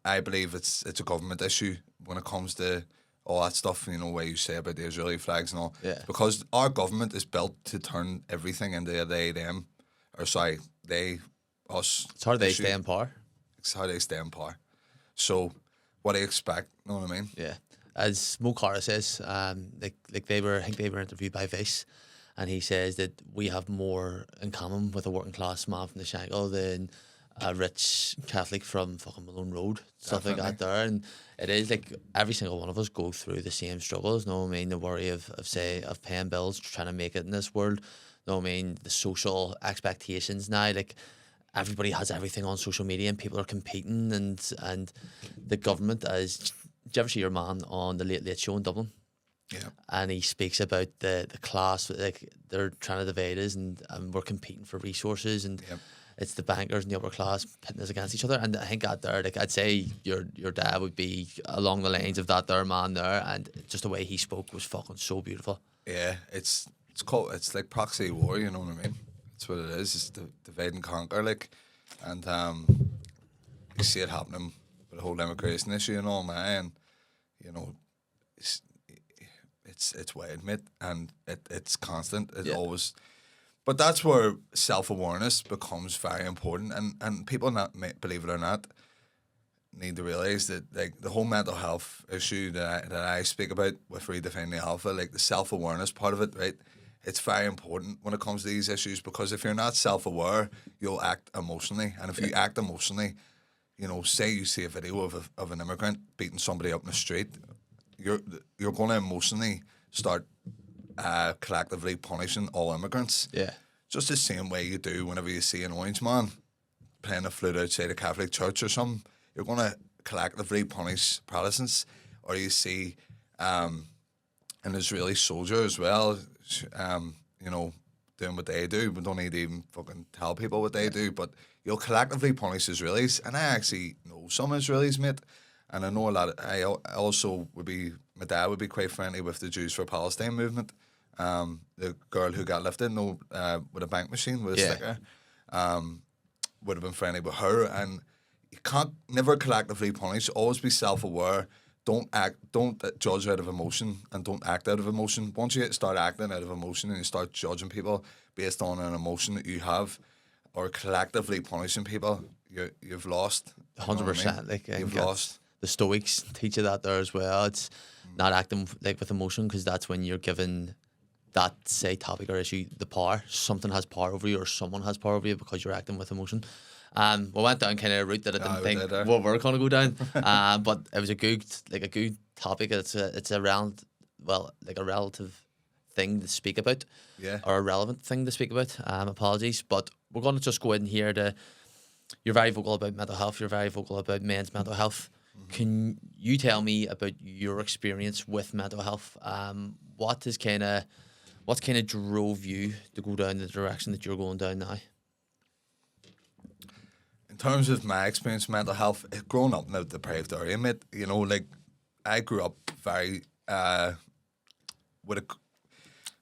I believe it's a government issue when it comes to all that stuff, you know, where you say about the Israeli flags and all. Yeah. Because our government is built to turn everything into a they, them, or sorry, they, us. It's how they stay in power. It's how they stay in power. So, what do you expect? You know what I mean? Yeah. As Mo Cara says, I think they were interviewed by Vice, and he says that we have more in common with a working class man from the Shankill than a rich Catholic from fucking Malone Road, stuff like that there. And it is like every single one of us go through the same struggles, know what I mean? The worry of paying bills, trying to make it in this world, know what I mean? The social expectations now, like everybody has everything on social media and people are competing, and the government is. Did you ever see your man on the Late Late Show in Dublin? Yeah. And he speaks about the class, like they're trying to divide us, and we're competing for resources, and it's the bankers and the upper class pitting us against each other. And I think out there, like I'd say your dad would be along the lines of that there man there, and just the way he spoke was fucking so beautiful. Yeah, it's like proxy war, you know what I mean? That's what it is. It's divide and conquer, like, and you see it happening with the whole immigration issue and all, man. And you know, it's weird, mate, and it's constant. It always. But that's where self-awareness becomes very important, and people, not believe it or not, need to realise that, like, the whole mental health issue that I speak about with Redefining the Alpha, like the self-awareness part of it, right? It's very important when it comes to these issues, because if you're not self-aware, you'll act emotionally, and if you act emotionally, you know, say you see a video of an immigrant beating somebody up in the street, you're going to emotionally start collectively punishing all immigrants. Yeah. Just the same way you do whenever you see an orange man playing a flute outside a Catholic church or something. You're going to collectively punish Protestants. Or you see an Israeli soldier as well, you know, doing what they do. We don't need to even fucking tell people what they do, but you'll collectively punish Israelis. And I actually know some Israelis, mate, and I know a lot. I also my dad would be quite friendly with the Jews for Palestine movement. The girl who got lifted with a bank machine with a sticker would have been friendly with her. And you can't never collectively punish. Always be self-aware. Don't judge out of emotion, and don't act out of emotion. Once you start acting out of emotion and you start judging people based on an emotion that you have, or collectively punishing people, you've lost. 100%. Like, you've lost. The Stoics teach you that there as well. It's not acting like with emotion, because that's when you're given that, say, topic or issue the power. Something has power over you, or someone has power over you, because you're acting with emotion. We went down kind of a route that I didn't think we were going to go down, but it was a good topic. It's a relative thing to speak about, or a relevant thing to speak about. Apologies, but we're going to just go in here to. You're very vocal about mental health. You're very vocal about men's mental health. Mm-hmm. Can you tell me about your experience with mental health? What's kind of drove you to go down the direction that you're going down now? In terms of my experience with mental health, growing up in a deprived area, mate, you know, like, I grew up very,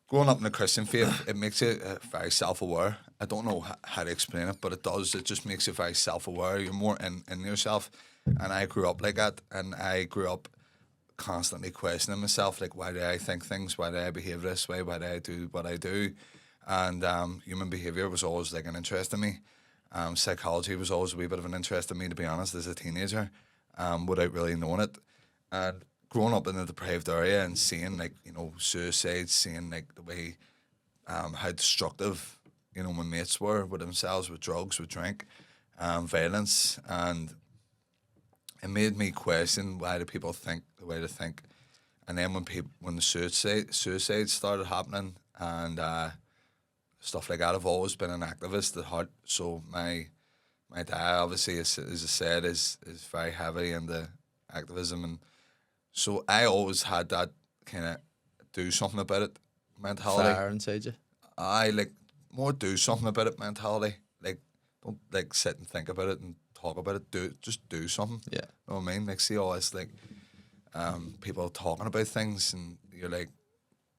growing up in a Christian faith, it makes you very self-aware. I don't know how to explain it, but it does. It just makes you very self-aware. You're more in yourself. And I grew up like that, and I grew up constantly questioning myself, like, why do I think things? Why do I behave this way? Why do I do what I do? And human behaviour was always like an interest in me. Psychology was always a wee bit of an interest in me, to be honest, as a teenager, without really knowing it. And growing up in a deprived area and seeing, like, you know, suicides, seeing, like, the way, how destructive, you know, my mates were with themselves, with drugs, with drink, violence, and it made me question, why do people think the way they think? And then when the suicides started happening and stuff like that, I've always been an activist at heart. So my dad, obviously, as I said, is very heavy into activism, and so I always had that kind of do something about it mentality. Fire inside you. I like more do something about it mentality. Like, don't like sit and think about it and talk about it. Just do something. Yeah. You know what I mean? Like, see all this, like, people talking about things, and you're like,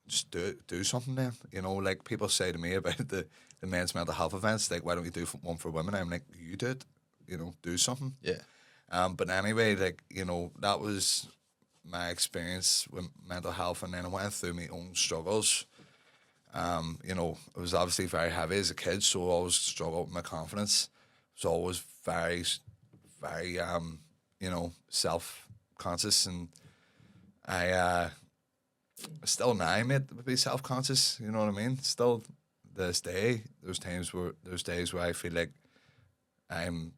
just do something then. You know, like, people say to me about the men's mental health events, like, why don't we do one for women? I'm like, you do it. You know, do something. Yeah. But anyway, like, you know, that was my experience with mental health, and then I went through my own struggles. You know, it was obviously very heavy as a kid, so I always struggled with my confidence. It was always very, very, you know, self-conscious, and I still now, mate, would be self-conscious, you know what I mean? Still, this day, there's days where I feel like I'm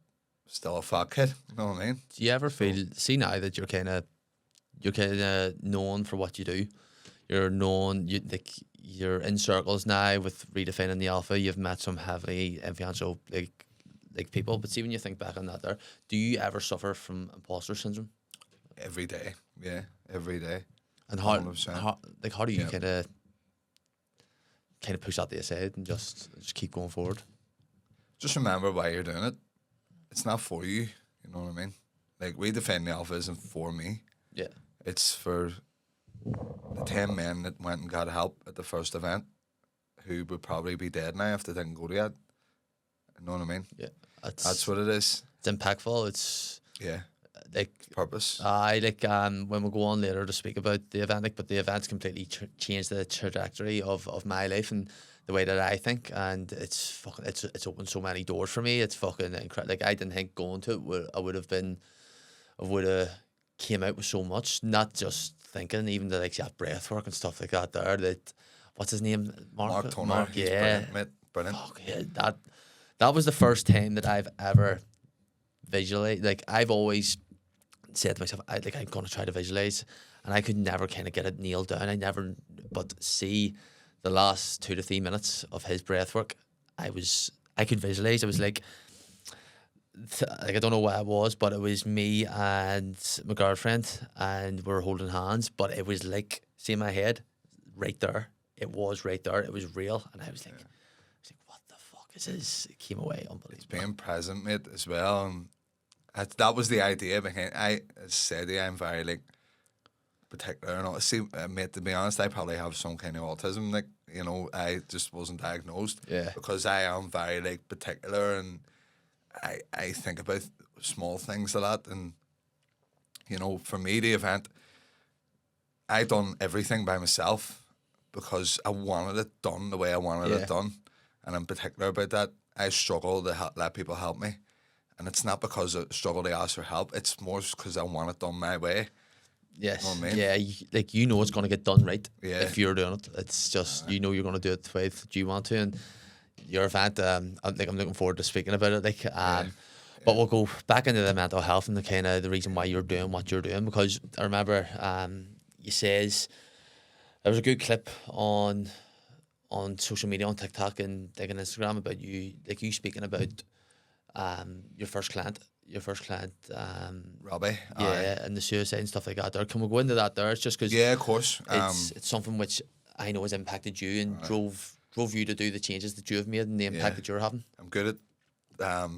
still a fat kid, you know what I mean? Do you ever feel, see now that you're kind of known for what you do, you're in circles now with Redefining the Alpha, you've met some heavily influential like people, but see, when you think back on that there, do you ever suffer from imposter syndrome? Every day, yeah, every day. And how do you kind of push that to the side and just keep going forward? Just remember why you're doing it. It's not for you, you know what I mean? Like, Redefining the Alpha isn't for me. Yeah. It's for the 10 men that went and got help at the first event, who would probably be dead now if they didn't go to it. You know what I mean? Yeah. That's what it is. It's impactful. It's like purpose. When we go on later to speak about the event, but the event's completely changed the trajectory of my life and the way that I think, and it's opened so many doors for me. It's fucking incredible. Like, I didn't think going to it I would have came out with so much, not just thinking, even the like that breath work and stuff like that there. That, what's his name? Mark Toner. Mark, yeah. Brilliant, mate. Brilliant. Fuck yeah, that was the first time that I've ever visually, like, I've always said to myself, I'm going to try to visualize, and I could never kind of get it nailed down. But see the last 2 to 3 minutes of his breath work, I could visualize. I was like I don't know what it was, but it was me and my girlfriend, and we were holding hands. But it was like, see in my head, right there. It was right there. It was real, and I was like, what the fuck is this? It came away unbelievable. It's being present, mate, as well, and that was the idea behind. I said, I'm very like particular, and see, mate. To be honest, I probably have some kind of autism. Like, you know, I just wasn't diagnosed. Yeah. Because I am very like particular, and I think about small things a lot. And you know, for me, the event, I done everything by myself because I wanted it done the way I wanted it done, and I'm particular about that. I struggle to let people help me. And it's not because I struggle to ask for help. It's more because I want it done my way. Yes. You know what I mean? Yeah. You know it's going to get done right. Yeah. If you're doing it, it's just you're going to do it the way that you want to. And your event, I'm looking forward to speaking about it. But we'll go back into the mental health and the kind of the reason why you're doing what you're doing, because I remember you says there was a good clip on social media, on TikTok and on Instagram about you speaking about your first client, Robbie. and the suicide and stuff like that. There, can we go into that there? It's just because of course, it's something which I know has impacted you and drove you to do the changes that you have made and the impact that you're having. I'm good at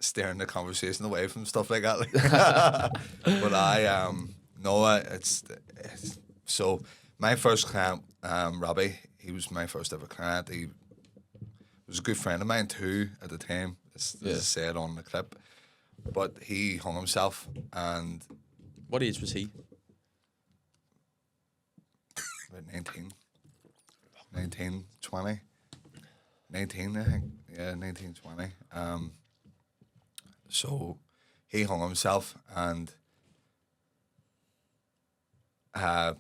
steering the conversation away from stuff like that. But it's so my first client, Robbie. He was my first ever client. He was a good friend of mine too at the time, as I said on the clip. But he hung himself, and what age was he? About 19, 20. 19, I think. Yeah, 19, 20. So he hung himself, and my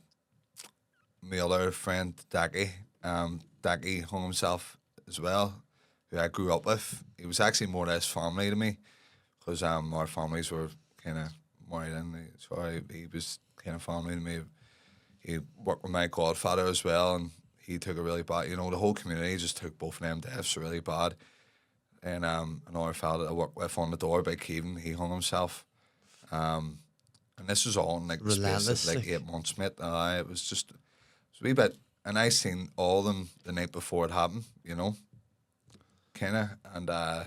other friend, Daggy hung himself as well, who I grew up with. He was actually more or less family to me, because our families were kind of married in. So he was kind of family to me. He worked with my godfather as well, and he took it really bad. You know, the whole community just took both of them deaths really bad. And another fella that I worked with on the door by Caine, he hung himself. And this was all in like the space of like 8 months, mate. It was a wee bit. And I seen all of them the night before it happened, you know, kind of. And I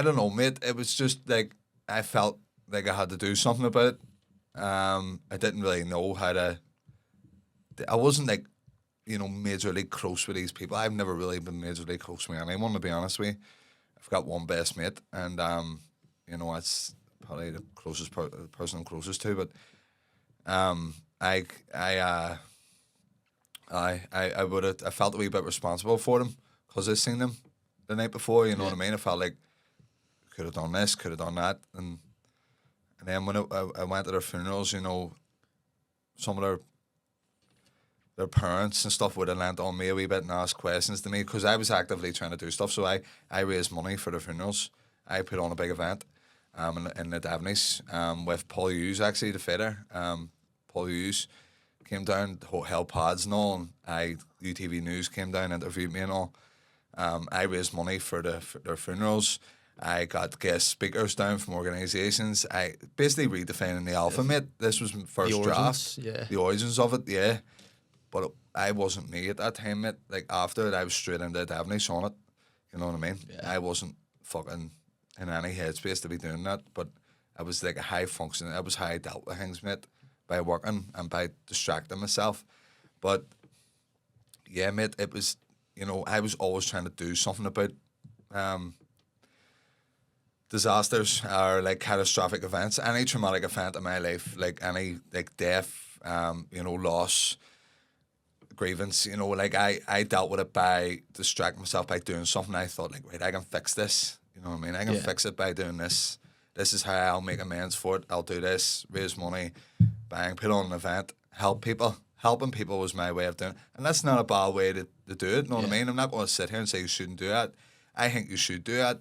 don't know, mate. It was just like I felt like I had to do something about it. I didn't really know how to. I wasn't like, you know, majorly close with these people. I've never really been majorly close with anyone, to be honest with you. I've got one best mate, and you know, that's probably the closest person I'm closest to. But I felt a wee bit responsible for them because I seen them the night before. You know what I mean? I felt like could have done this, could have done that, and then when I went to their funerals, you know, some of their parents and stuff would have lent on me a wee bit and asked questions to me, because I was actively trying to do stuff. So I raised money for the funerals. I put on a big event in the Davnies with Paul Hughes, actually, the fighter. Paul Hughes came down, held pads and all, and UTV News came down, interviewed me and all. I raised money for their funerals. I got guest speakers down from organisations. I basically redefining the alphabet. This was my first draft. The origins of it, yeah. But I wasn't me at that time, mate. Like, after it, I was straight into Davnies on it. You know what I mean? Yeah. I wasn't fucking in any headspace to be doing that. But I was like a high functioning. That was how I dealt with things, mate. By working and by distracting myself. But, yeah, mate, it was, you know, I was always trying to do something about disasters or, like, catastrophic events. Any traumatic event in my life, like any, like, death, you know, loss, grievance, you know, like I dealt with it by distracting myself by doing something. I thought, like, right, I can fix this. You know what I mean? I can fix it by doing this. This is how I'll make amends for it. I'll do this, raise money, bang, put on an event, help people. Helping people was my way of doing it. And that's not a bad way to do it, you know what I mean? I'm not going to sit here and say you shouldn't do that. I think you should do that.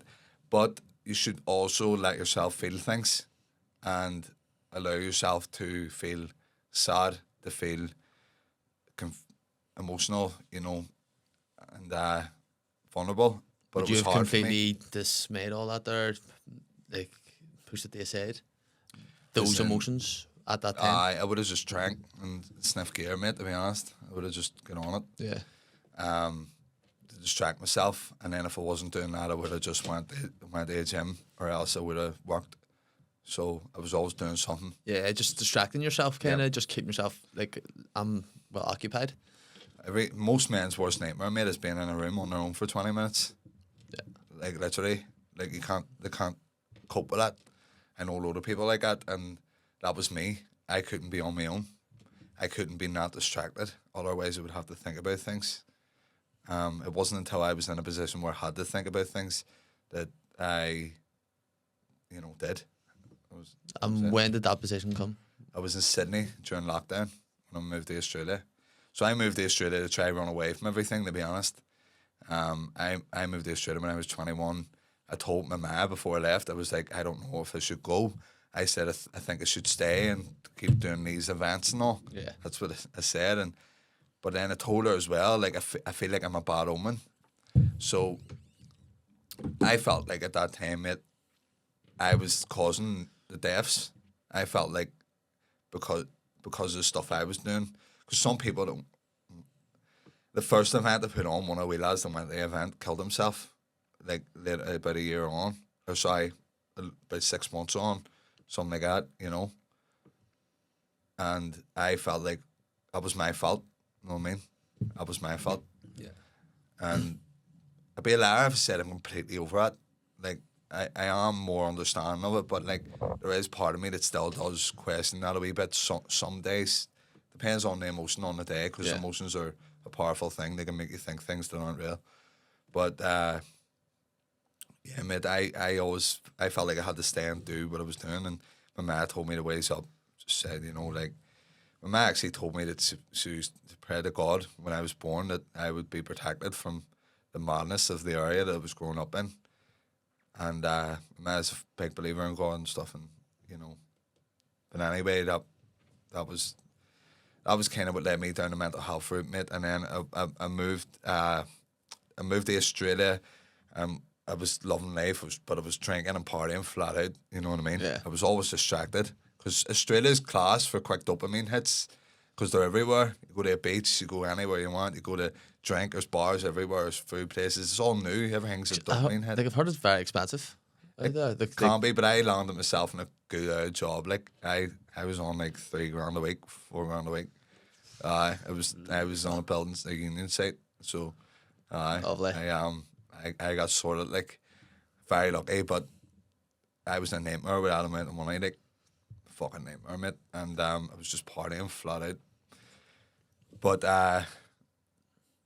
But you should also let yourself feel things and allow yourself to feel sad, to feel emotional, you know, and vulnerable. But Would it you was have hard for me. completely dismayed all that there, like pushed it to the side? Those Listen, emotions at that time. I would have just drank and sniffed gear, mate, to be honest. I would have just got on it. Yeah. To distract myself, and then if I wasn't doing that, I would have just went to a gym, or else I would have worked. So I was always doing something. Yeah, just distracting yourself, kind of, Yep. just keeping yourself like well occupied. Most men's worst nightmare, mate, is being in a room on their own for 20 minutes. Yeah. Like literally, like they can't cope with that. I know a lot of people like that, and that was me. I couldn't be on my own. I couldn't be not distracted. Otherwise, I would have to think about things. It wasn't until I was in a position where I had to think about things that I, did. When did that position come? I was in Sydney during lockdown when I moved to Australia. So I moved to Australia to try and run away from everything, to be honest. I moved to Australia when I was 21. I told my ma before I left, I was like, I don't know if I should go. I said, I think I should stay and keep doing these events and all. Yeah. That's what I said. But then I told her as well, like, I feel like I'm a bad omen. So I felt like at that time, I was causing the deaths. I felt like because of the stuff I was doing. Because some people don't. The first event I put on, one of the wee lads that went to the event killed himself, like about a year on, or sorry, about 6 months on, something like that, you know. And I felt like that was my fault. You know what I mean? That was my fault. Yeah. And I'd be a liar if I said I'm completely over it. Like, I am more understanding of it, but like there is part of me that still does question that a wee bit. Some days, depends on the emotion on the day, because emotions are a powerful thing. They can make you think things that aren't real. But yeah, mate, I felt like I had to stay and do what I was doing, and my ma told me to wake up. Just said, like my ma actually told me that she used to pray to God when I was born that I would be protected from the madness of the area that I was growing up in. And my ma's a big believer in God and stuff, and But anyway, that was kind of what led me down the mental health route, mate. And then I moved to Australia. I was loving life, but I was drinking and partying flat out. You know what I mean? Yeah. I was always distracted because Australia's class for quick dopamine hits, because they're everywhere. You go to a beach, you go anywhere you want. You go to drink, there's bars everywhere, there's food places. It's all new. Everything's a dopamine hit. Like I've heard it's very expensive. It can be, but I landed myself in a good job. Like I was on like $3,000 a week, $4,000 a week. I was on a building, a union site, so Lovely. I got sorted, like, very lucky, but I was in a nightmare with that amount of money, like fucking nightmare, mate. And I was just partying flat out. But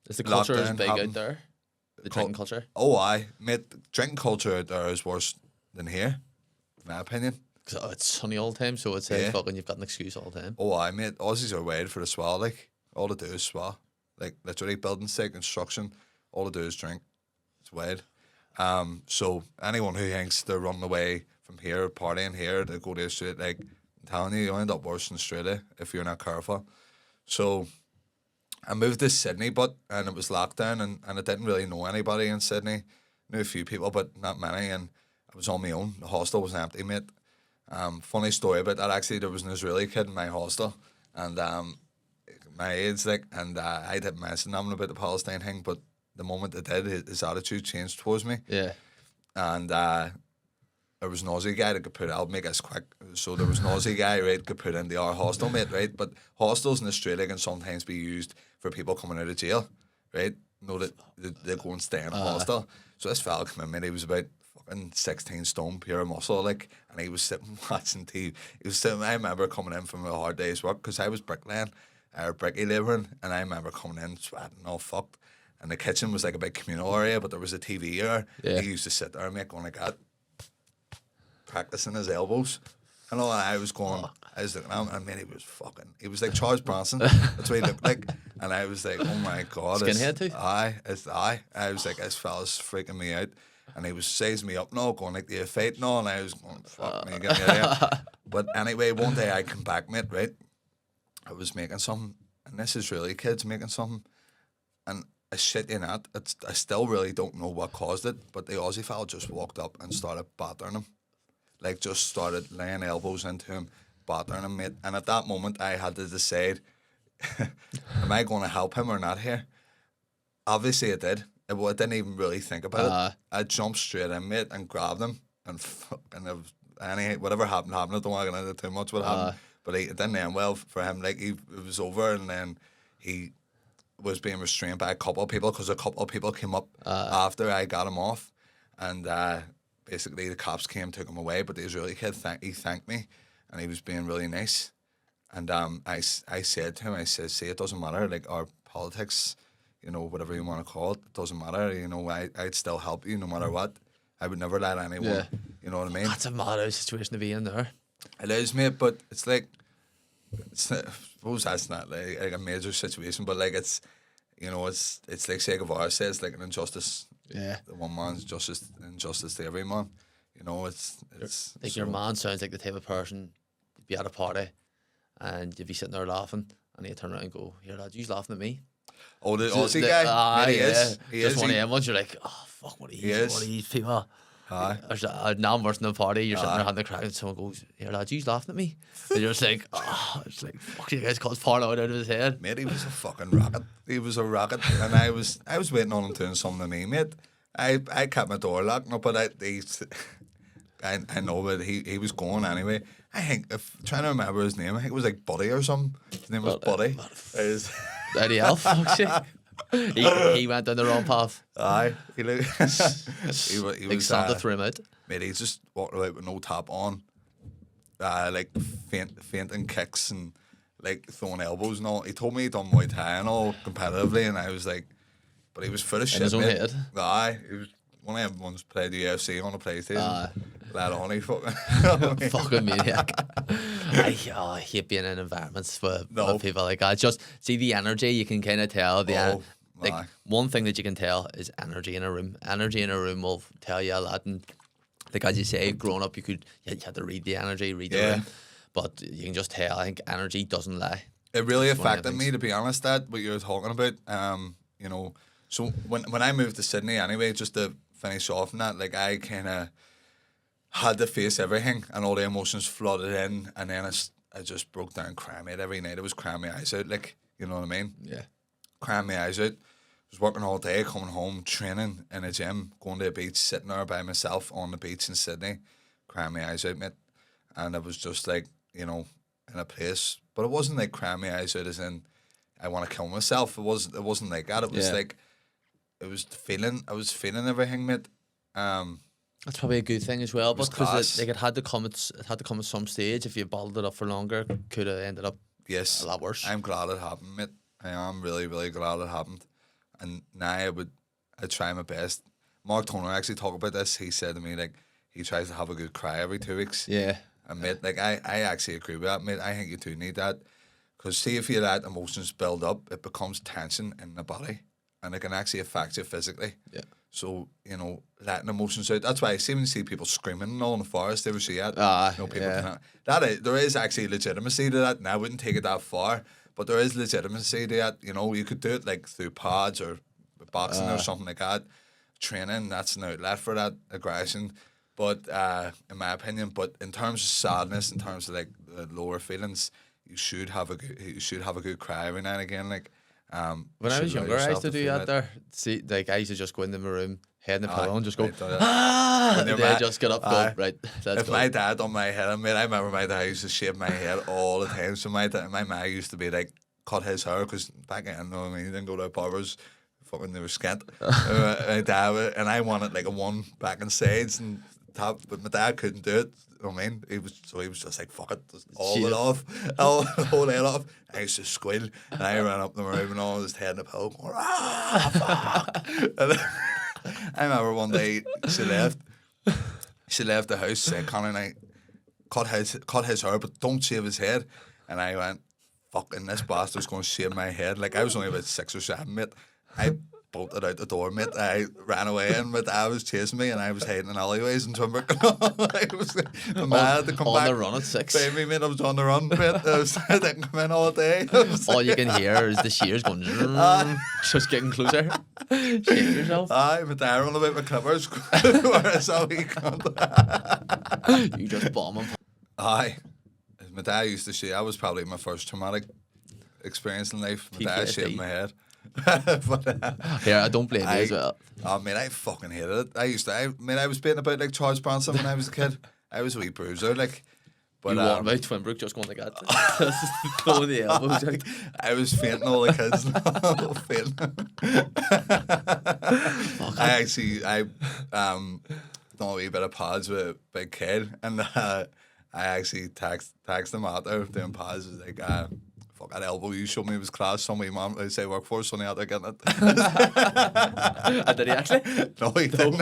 Is the culture as lockdown big happened. out there? The drinking culture? Oh, mate, drinking culture out there is worse than here, in my opinion. Because it's sunny all the time, so it's like Yeah. fucking you've got an excuse all the time. Oh, mate, Aussies are wild for the swell, like, all they do is swell. Like, literally, building site, construction, all they do is drink. It's wild. So, anyone who thinks they're running away from here, partying here, to go to Australia, like, I'm telling you, you'll end up worse in Australia if you're not careful. So, I moved to Sydney, and it was lockdown, and I didn't really know anybody in Sydney. Knew a few people, but not many, and I was on my own. The hostel was empty, mate. Funny story about that, actually, there was an Israeli kid in my hostel, and my age, like, and I didn't mention him about the Palestine thing, but the moment I did, his attitude changed towards me. Yeah. And there was an Aussie guy that could put, I'll make this quick, so there was an Aussie guy, right, could put into our hostel, mate, right, but hostels in Australia can sometimes be used for people coming out of jail, right, that they go and stay in a hostel. So this fella came in, mate, he was about fucking 16 stone, pure muscle, like, and he was sitting watching TV. I remember coming in from a hard day's work, because I was bricklaying, or bricky labouring, and I remember coming in sweating all fucked, and the kitchen was like a big communal area, but there was a TV there. Yeah. He used to sit there and make going like that, practicing his elbows. And all I was going, I was looking at him, and man, he was like Charles Bronson. That's what he looked like. And I was like, oh my God. Skinhead too? I was like, this fella's freaking me out. and he was sizing me up now, going like, "Do you fight now?" And I was going, "Fuck me, get me out of here." But anyway, one day I come back, mate, right? I was making something, and this is really kids making something, and I shit you not, I still really don't know what caused it, but the Aussie fella just walked up and started battering him. Like, just started laying elbows into him, battering him, mate. And at that moment, I had to decide, am I going to help him or not here? Obviously, I did. I didn't even really think about it. I jumped straight in, mate, and grabbed him. And whatever happened. I don't want to get into too much what happened. But it didn't end well for him. Like, it was over, and then he was being restrained by a couple of people because a couple of people came up after I got him off. And basically, the cops came, took him away. But the Israeli kid, he thanked me, and he was being really nice. And I said to him, I said, "See, it doesn't matter. Like, our politics, you know, whatever you want to call it, it doesn't matter. You know, I'd still help you no matter what. I would never let anyone, you know what I mean?" That's a mad situation to be in there. It is, mate, but it's like, I suppose that's not like a major situation, but like it's, you know, it's like Che Guevara says, like an injustice. Yeah. The one man's justice, injustice to every man. You know, it's like so, your man sounds like the type of person you'd be at a party and you'd be sitting there laughing and he'd turn around and go, "Here, lad, you're laughing at me." Oh, the Aussie guy? He is. Just one of them ones, you're like, "Oh, fuck, what are these people?" Now I'm worse than a party, you're sitting there having the crack and someone goes, "Here, lad, you laughing at me?" And you're just like, it's like, fuck, you guys caused porno out of his head. Mate, he was a fucking rocket. He was a rocket. And I was waiting on him doing something to me, mate. I kept my door locked, no, but I know, but he was going anyway. I think, trying to remember his name, I think it was like Buddy or something. His name was Buddy. Eddie Elf, fuck's sake. He went down the wrong path. Aye. He was Santa threw him out. Mate, he just walked out with no top on. Like fainting kicks and like throwing elbows and all. He told me he done Muay Thai and all competitively, and I was like, but he was full of shit. In his own head. Aye. He was one of them ones played the UFC on a PlayStation. Let on, he fucking maniac. I hate being in environments with people like that. Just see the energy, you can kind of tell. One thing that you can tell is energy in a room. Energy in a room will tell you a lot. And like as you say, growing up, you had to read the energy, read the room. But you can just tell. I think energy doesn't lie. It really affected me, to be honest. That what you're talking about. You know, so when I moved to Sydney, anyway, just to finish off on that, like I kind of had to face everything and all the emotions flooded in, and then I just broke down crying, mate. Every night I was crying my eyes out, like, you know what I mean? Yeah. Crying my eyes out. I was working all day, coming home, training in a gym, going to the beach, sitting there by myself on the beach in Sydney, crying my eyes out, mate. And it was just like, you know, in a place, but it wasn't like crying my eyes out as in I want to kill myself. It wasn't like that. It was like, it was feeling. I was feeling everything, mate. That's probably a good thing as well, because it had to come at some stage. If you bottled it up for longer, could have ended up a lot worse. I'm glad it happened, mate. I am really, really glad it happened. And now I'd try my best. Mark Toner actually talked about this. He said to me, like, he tries to have a good cry every 2 weeks. Yeah. And mate, like I actually agree with that, mate. I think you do need that. Because see, if you let emotions build up, it becomes tension in the body. And it can actually affect you physically. Yeah. So, you know, letting emotions out. That's why I see people screaming and all in the forest. Ever see that? You know, people there is actually legitimacy to that. And I wouldn't take it that far, but there is legitimacy to that. You know, you could do it like through pods or boxing or something like that. Training, that's an outlet for that aggression. But in my opinion, but in terms of sadness, in terms of like the lower feelings, you should have a good cry every now and again. Like when I was younger, I used to do that there. See, like I used to just go into my room, head in the pillow, and just go, and then just get up, go right. If my dad on my head, I remember my dad used to shave my head all the time. So my mom used to be like cut his hair because back then, you know what I mean, he didn't go to barbers. Fucking they were scant. My dad and I wanted like a one back and sides and top, but my dad couldn't do it. You know what I mean? He was just like, fuck it, just all it off, all the whole head off. I used to squeal, and I ran up the room and all his head in the pillow going, fuck. And I remember one day she left the house, said, Conor and I cut his hair, but don't shave his head. And I went, fucking this bastard's going to shave my head. Like I was only about 6 or 7, mate. bolted out the door, mate. I ran away, and my dad was chasing me, and I was hiding in alleyways in Twinbrook. I was my mad had to come on back. the run at 6. Pay me, mate. I was on the run, mate. I didn't come in all day. All you can hear is the shears going, just getting closer. Shake yourself. Aye, my dad run about with clippers. Whereas all he can't. You just bomb him. Aye. My dad used to say that was probably my first traumatic experience in life. My dad PTSD. shaved my head. But, Yeah, I don't blame you as well. Oh, man, I fucking hated it. I was beating about like Charles Bronson when I was a kid. I was a wee bruiser, like. But, You walk about Twinbrook just going like that. Just throwing the elbows out. I was fainting all the kids. I actually, done a wee bit of pods with a big kid, and I actually text him out there doing pods. Was like, fuck that elbow you showed me was class. Somebody mom I say work for us, Sonny out there getting it. Did he actually? No, he didn't.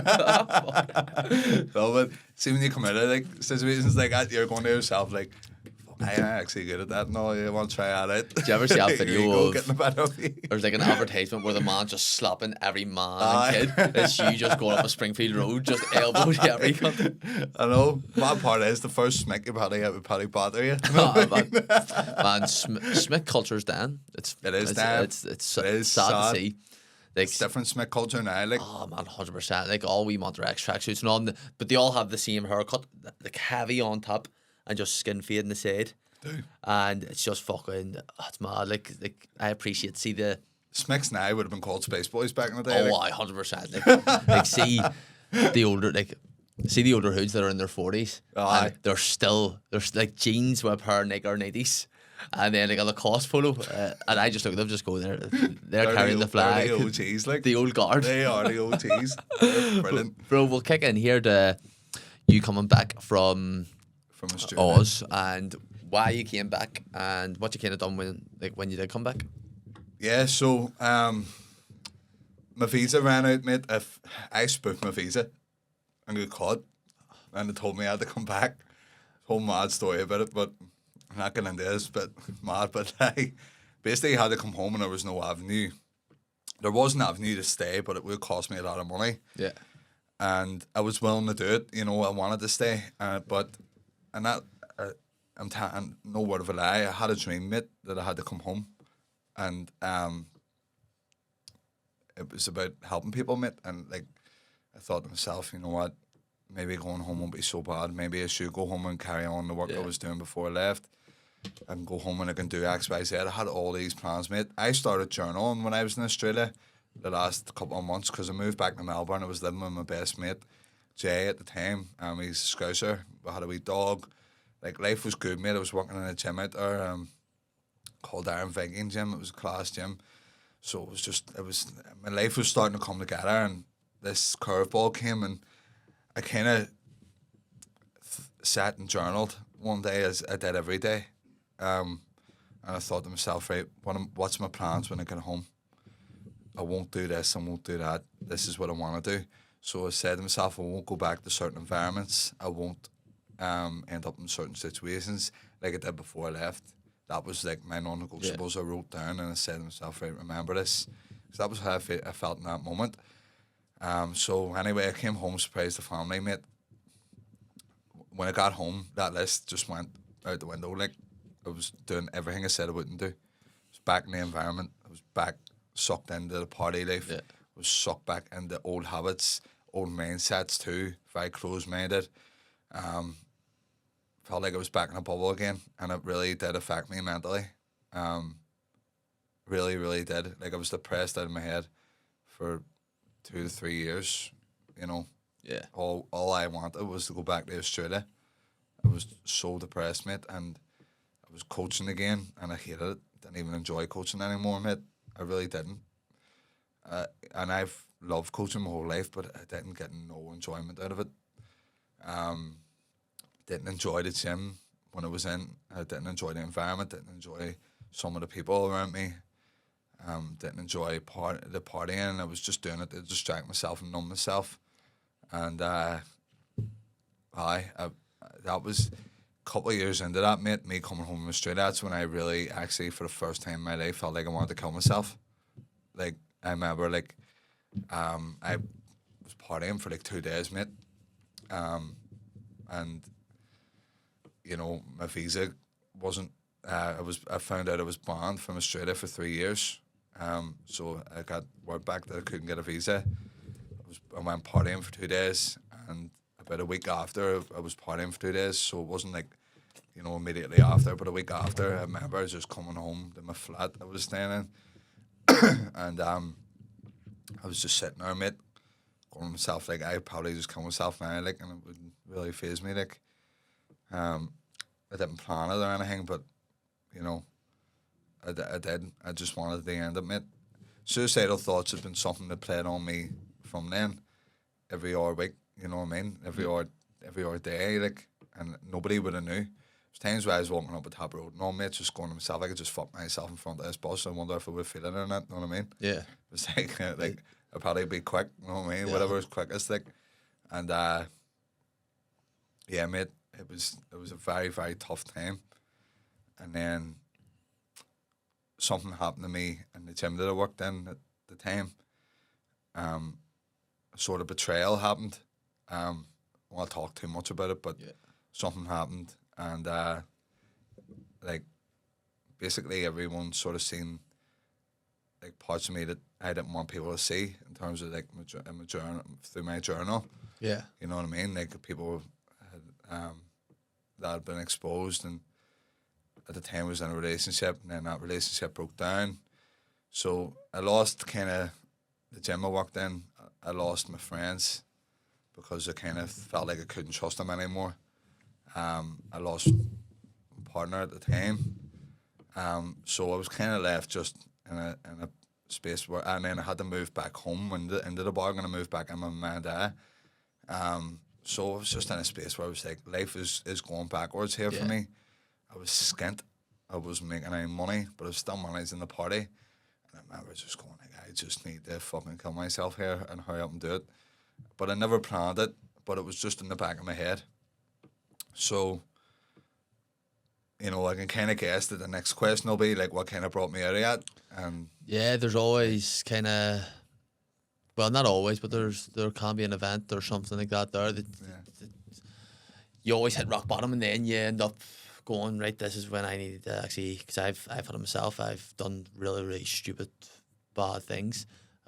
No, but see when you come out of like situations like that, you're going to yourself like, fuck, I ain't actually good at that. No, you want to try that out. Did you ever see that video of getting the better of me? there's like an advertisement where the man just slapping every man and kid. It's you just going up a Springfield Road, just elbows every cunt. I know. My part is the first smack you probably get would probably bother you. Man, Smith culture's down. It is down. It's sad to see. Like, It's different smack culture now. Like, oh man, 100%. Like all we want are X tracksuits and all, but they all have the same haircut, like heavy on top and just skin fade in the side. And it's just fucking, it's mad. Like I appreciate see the. Smicks now would have been called Space Boys back in the day. Oh, like. 100%. Like see the older hoods that are in their 40s. Aye. And there's like jeans with a pair of Nike 90s. And then like a Lacoste polo, and I just look at them, just go there. They're carrying the flag. They're the OGs, like the old guard. They are the OGs. They're brilliant. Bro, we'll kick in here to you coming back from Australia. Oz and why you came back and what you kind of done when you did come back. Yeah, so my visa ran out, mate. If I spoofed my visa and got caught, and they told me I had to come back. Whole mad story about it, but I'm not getting into this, but mad. But I basically had to come home and there was no avenue. There was an avenue to stay, but it would cost me a lot of money. Yeah. And I was willing to do it. You know, I wanted to stay, I'm no word of a lie. I had a dream, mate, that I had to come home, and it was about helping people, mate. And like, I thought to myself, you know what, maybe going home won't be so bad. Maybe I should go home and carry on the work I was doing before I left. I can go home and I can do X, Y, Z. I had all these plans, mate. I started journaling when I was in Australia the last couple of months because I moved back to Melbourne. I was living with my best mate, Jay, at the time. He's a Scouser. We had a wee dog. Like, life was good, mate. I was working in a gym out there called Iron Viking Gym. It was a class gym. So my life was starting to come together, and this curveball came, and I kind of sat and journaled one day, as I did every day. And I thought to myself, right, what's my plans when I get home? I won't do this, I won't do that. This is what I want to do. So I said to myself, I won't go back to certain environments. I won't end up in certain situations like I did before I left. That was like my non-negotiables I wrote down, and I said to myself, right, remember this. Because that was how I felt in that moment. So anyway, I came home, surprised the family, mate. When I got home, that list just went out the window. Like, I was doing everything I said I wouldn't do. I was back in the environment. I was back sucked into the party life. Yeah. I was sucked back into old habits, old mindsets too, very close-minded. Felt like I was back in a bubble again, and it really did affect me mentally. Really, really did. Like, I was depressed out of my head for 2 to 3 years, you know. Yeah. All I wanted was to go back to Australia. I was so depressed, mate, and I was coaching again, and I hated it. Didn't even enjoy coaching anymore, mate. I really didn't. And I've loved coaching my whole life, but I didn't get no enjoyment out of it. Didn't enjoy the gym when I was in. I didn't enjoy the environment. Didn't enjoy some of the people around me. Didn't enjoy the partying. I was just doing it to distract myself and numb myself. And that was a couple of years into that, mate, me coming home from Australia. That's when I really, actually, for the first time in my life, felt like I wanted to kill myself. Like, I remember, like, I was partying for like 2 days, mate. And you know, my visa wasn't. I found out I was banned from Australia for 3 years. So I got word back that I couldn't get a visa. I went partying for 2 days, and about a week after, I was partying for 2 days. So it wasn't like, you know, immediately after, but a week after, I remember I was just coming home to my flat I was staying in, and I was just sitting there, mate, going to myself like, I probably just kill myself now, like, and it wouldn't really faze me, like. I didn't plan it or anything, but you know, I did. I just wanted to end it, mate. Suicidal thoughts have been something that played on me from then, every hour week. You know what I mean? Every hour day, like, and nobody would have knew. There's times where I was walking up a top road and all, mate, just going to myself, I could just fuck myself in front of this bus. I wonder if I would feel it or not. You know what I mean? Yeah. It's like I'd probably be quick. You know what I mean? Yeah. Whatever is quickest, like, and yeah, mate. It was a very, very tough time. And then something happened to me in the gym that I worked in at the time. A sort of betrayal happened. I won't talk too much about it, but something happened. And like, basically everyone sort of seen like parts of me that I didn't want people to see, in terms of like my journal, through my journal. Yeah. You know what I mean? Like, people had, that had been exposed, and at the time I was in a relationship, and then that relationship broke down. So I lost kind of the gym I worked in. I lost my friends because I kind of felt like I couldn't trust them anymore. I lost my partner at the time. So I was kind of left just in a space where, and then I had to move back home into the bargain. I moved back in with my dad. So I was just in a space where I was like, life is going backwards here for me. I was skint. I wasn't making any money, but I was still managing the party. And I remember just going like, I just need to fucking kill myself here and hurry up and do it. But I never planned it, but it was just in the back of my head. So, you know, I can kind of guess that the next question will be like, what kind of brought me out of that? And yeah, there's always kind of, well, not always, but there can be an event or something like that there that you always hit rock bottom, and then you end up going, right, this is when I needed to actually, because I've had it myself, I've done really, really stupid, bad things,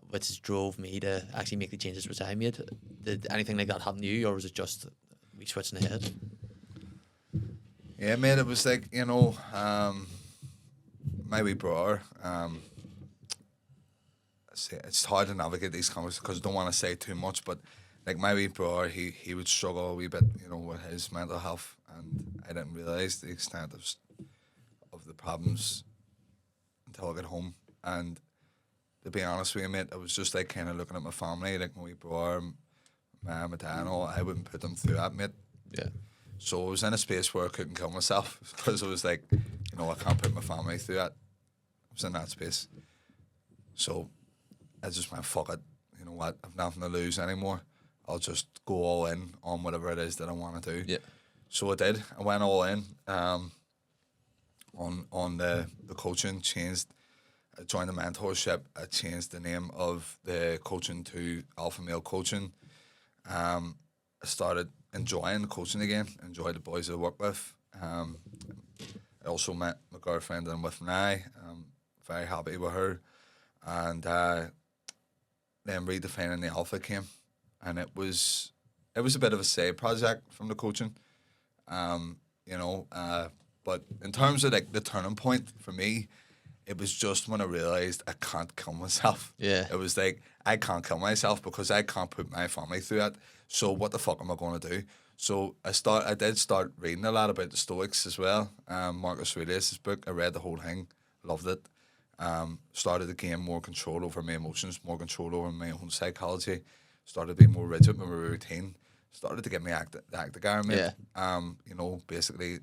which has drove me to actually make the changes which I made. Did anything like that happen to you, or was it just me switching the head? yeah, mate, it was like, you know, my wee brother, it's hard to navigate these conversations because I don't want to say too much, but like my wee brother, he would struggle a wee bit, you know, with his mental health, and I didn't realise the extent of the problems until I got home. And to be honest with you, mate, I was just like kind of looking at my family, like my wee brother, my mum, my dad, and all. I wouldn't put them through that, mate. Yeah. So I was in a space where I couldn't kill myself because I was like, you know, I can't put my family through that. I was in that space. So I just went, fuck it. You know what? I've nothing to lose anymore. I'll just go all in on whatever it is that I want to do. Yeah. So I did. I went all in on the coaching, changed. I joined the mentorship. I changed the name of the coaching to Alpha Male Coaching. I started enjoying coaching again, enjoyed the boys I work with. I also met my girlfriend that I'm with now. I'm very happy with her. And then Redefining the Alpha came. And it was a bit of a side project from the coaching. You know, but in terms of like the turning point for me, it was just when I realised I can't kill myself. Yeah. It was like, I can't kill myself because I can't put my family through that. So what the fuck am I going to do? So I did start reading a lot about the Stoics as well. Marcus Aurelius' book. I read the whole thing, loved it. Started to gain more control over my emotions, more control over my own psychology. Started to be more rigid with my routine. Started to get me the act together, mate. You know, basically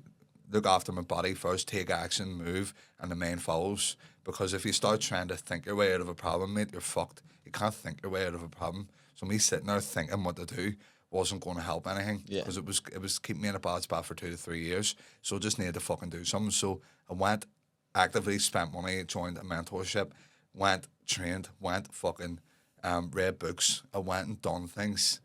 look after my body first, take action, move, and the mind follows. Because if you start trying to think your way out of a problem, mate, you're fucked. You can't think your way out of a problem. So me sitting there thinking what to do wasn't going to help anything. Because it was keeping me in a bad spot for 2 to 3 years. So I just needed to fucking do something. So I went, actively spent money, joined a mentorship, went, trained, went fucking read books, I went and done things,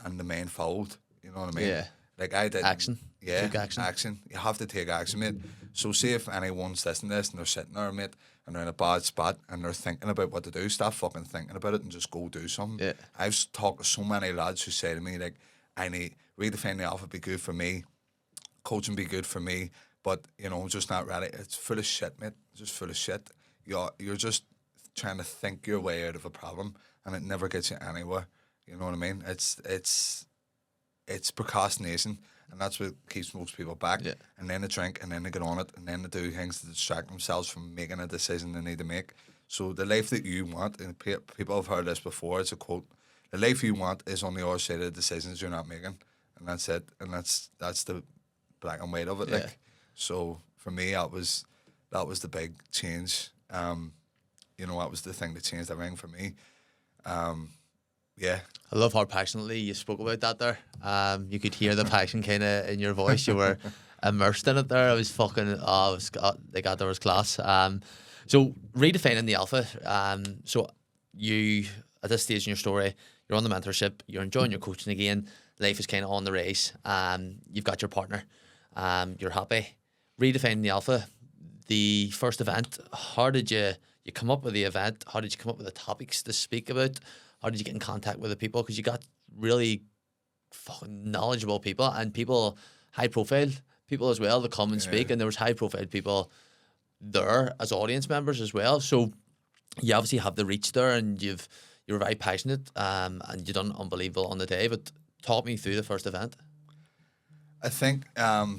and the men followed. You know what I mean? Yeah. Like I did. Action. Yeah. Take action. You have to take action, mate. So see if anyone's listening to this and they're sitting there, mate, and they're in a bad spot and they're thinking about what to do, stop fucking thinking about it and just go do something. Yeah. I've talked to so many lads who say to me, like, I need Redefining the Alpha be good for me, coaching be good for me, but you know, I'm just not ready. It's full of shit, mate. It's just full of shit. You're just trying to think your way out of a problem, and it never gets you anywhere. You know what I mean? It's procrastination, and that's what keeps most people back. Yeah. And then they drink, and then they get on it, and then they do things to distract themselves from making a decision they need to make. So the life that you want, and people have heard this before, it's a quote, the life you want is on the other side of the decisions you're not making. And that's it. And that's the black and white of it. Yeah. Like, so for me, that was the big change. You know, that was the thing that changed everything for me. Yeah. I love how passionately you spoke about that there. You could hear the passion kind of in your voice. You were immersed in it there. I was fucking, there was class. So redefining the alpha. So you, at this stage in your story, you're on the mentorship, you're enjoying your coaching again, life is kind of on the race, you've got your partner, you're happy. Redefining the alpha, the first event, how did you come up with the event? How did you come up with the topics to speak about? How did you get in contact with the people? Because you got really fucking knowledgeable people and people, high profile people as well, that come and speak, and there was high profile people there as audience members as well. So you obviously have the reach there, and you were very passionate, and you done unbelievable on the day. But talk me through the first event. I think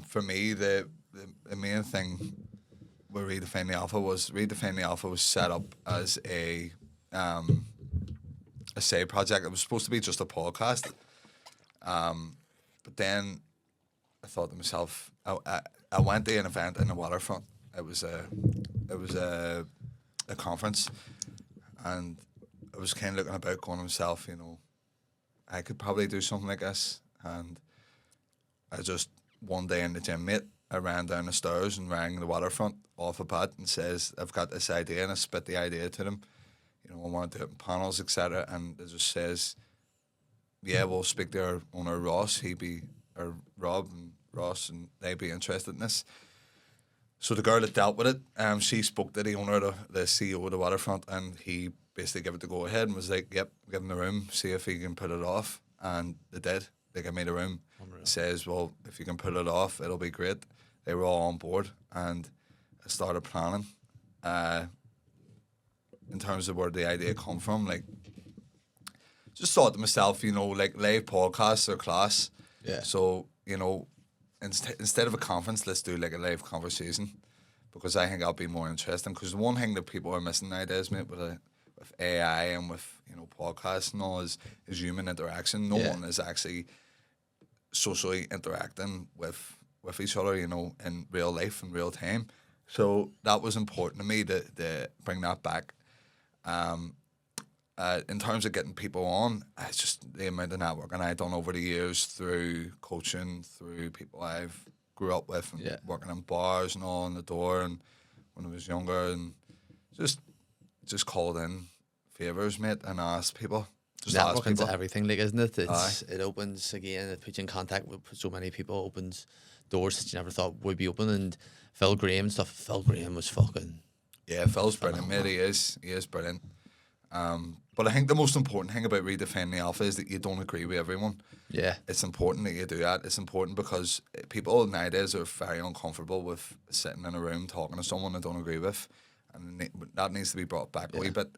for me the main thing with Redefining the Alpha was set up as a side project. It was supposed to be just a podcast, but then I thought to myself, I went to an event in the waterfront. It was a conference, and I was kind of looking about, going to myself, you know, I could probably do something like this. And I just, one day in the gym, mate, I ran down the stairs and rang the waterfront off a pad and says, I've got this idea, and I spit the idea to them. You know, I want to do it in panels, etc. And it just says, yeah, we'll speak to our owner Ross, or Rob and Ross, and they'd be interested in this. So the girl that dealt with it, she spoke to the owner, the CEO of the waterfront, and he basically gave it the go ahead and was like, yep, give him the room, see if he can put it off. And they did. They gave me the room. Unreal. Says, well, if you can pull it off, it'll be great. They were all on board, and I started planning. In terms of where the idea come from, like, just thought to myself, you know, like, live podcasts are class. Yeah. So, you know, instead of a conference, let's do like a live conversation, because I think that'll be more interesting. Because the one thing that people are missing nowadays, mate, with AI and with, you know, podcasts and all is human interaction. No one is actually socially interacting with each other, you know, in real life, in real time. So that was important to me to bring that back. In terms of getting people on, it's just the amount of networking I've done over the years through coaching, through people I've grew up with, and working in bars and all on the door, and when I was younger, and just called in favours, mate, and asked people. Just ask people. Networking's everything, like, isn't it? It opens, again, it puts you in contact with so many people, opens doors that you never thought would be open. And Phil Graham and stuff. Phil Graham was fucking... Yeah, Phil's brilliant, mate. He is brilliant. But I think the most important thing about Redefining the Alpha is that you don't agree with everyone. Yeah. It's important that you do that. It's important because people nowadays are very uncomfortable with sitting in a room talking to someone they don't agree with. And that needs to be brought back a wee bit.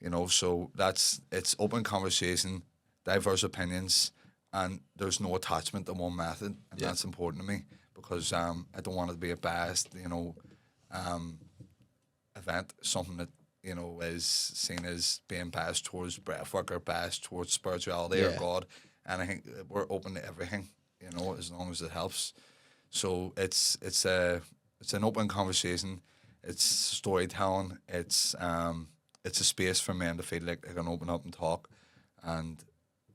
You know, so it's open conversation, diverse opinions, and there's no attachment to one method. And that's important to me, because I don't want it to be a biased, you know, event, something that, you know, is seen as being biased towards breathwork or biased towards spirituality or God. And I think we're open to everything, you know, as long as it helps. So it's an open conversation. It's storytelling. It's a space for men to feel like they can open up and talk. And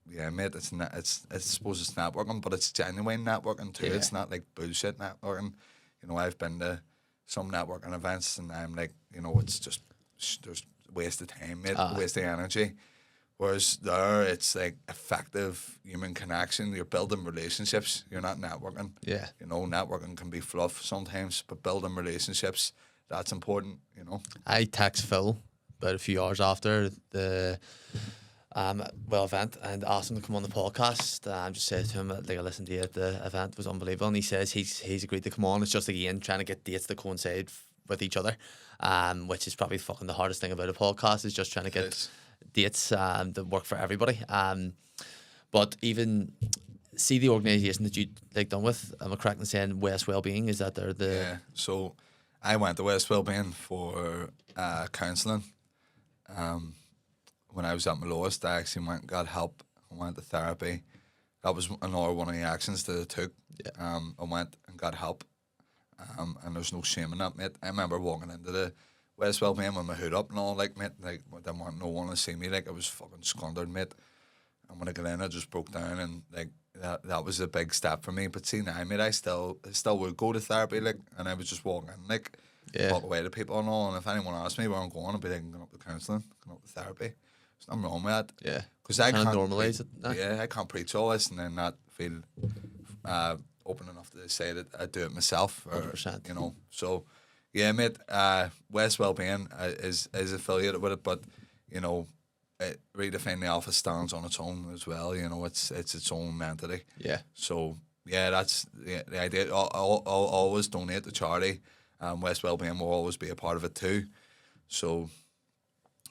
yeah, mate, I suppose it's networking, but it's genuine networking too. It's not like bullshit networking. You know, I've been to some networking events, and I'm like, you know, it's just there's waste of time, mate, waste of energy. Whereas there, it's like effective human connection. You're building relationships. You're not networking. Yeah. You know, networking can be fluff sometimes, but building relationships, that's important, you know. I text Phil about a few hours after the event and asked him to come on the podcast. Just said to him that, like, I listened to you at the event, it was unbelievable, and he says he's agreed to come on. It's just, again, trying to get dates to coincide with each other, which is probably fucking the hardest thing about a podcast, is just trying to get dates that work for everybody. But even see the organisation that you like done with, am I correct in saying West Wellbeing? Is that they're the... Yeah, so I went to West Wellbeing for counselling. When I was at my lowest, I actually went and got help. I went to therapy. That was another one of the actions that I took. Yeah. I went and got help. And there's no shame in that, mate. I remember walking into the West Wellbeing with my hood up and all, like, mate, like, I didn't want no one to see me, like, I was fucking squandered, mate. And when I got in, I just broke down, and, like, that was a big step for me. But see now, mate, I still would go to therapy, like, and I was just walking in, like, talk away to people and all, and if anyone asked me where I'm going, I'd be like, I'm going up to counselling, going up to therapy. There's nothing wrong with that. Yeah. Because I can't normalise it. Yeah, I can't preach all this and then not feel open enough to say that I do it myself. Or, 100%. you know, so yeah, mate. West Wellbeing is affiliated with it, but you know, Redefining the Alpha stands on its own as well. You know, it's its own entity. Yeah. So yeah, that's the idea. I'll always donate to charity. West Wellbeing will always be a part of it too. So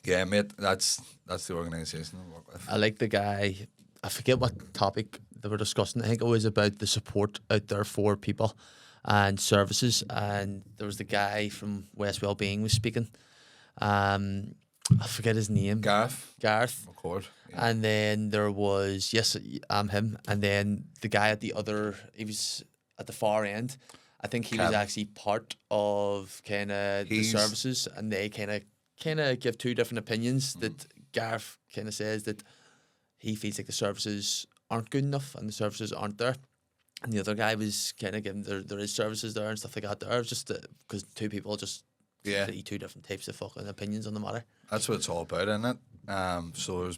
yeah, mate, that's the organisation I work with. I like the guy, I forget what topic they were discussing. I think it was about the support out there for people and services. And there was the guy from West Wellbeing was speaking. I forget his name. Gareth. McCord. Yeah. And then there was, him. And then the guy at he was at the far end. I think he was actually part of kind of the services, and they kind of give two different opinions. That Gareth kind of says that he feels like the services aren't good enough and the services aren't there, and the other guy was kind of giving there is services there and stuff like that there. It's just because two people just two different types of fucking opinions on the matter. That's what it's all about, isn't it? So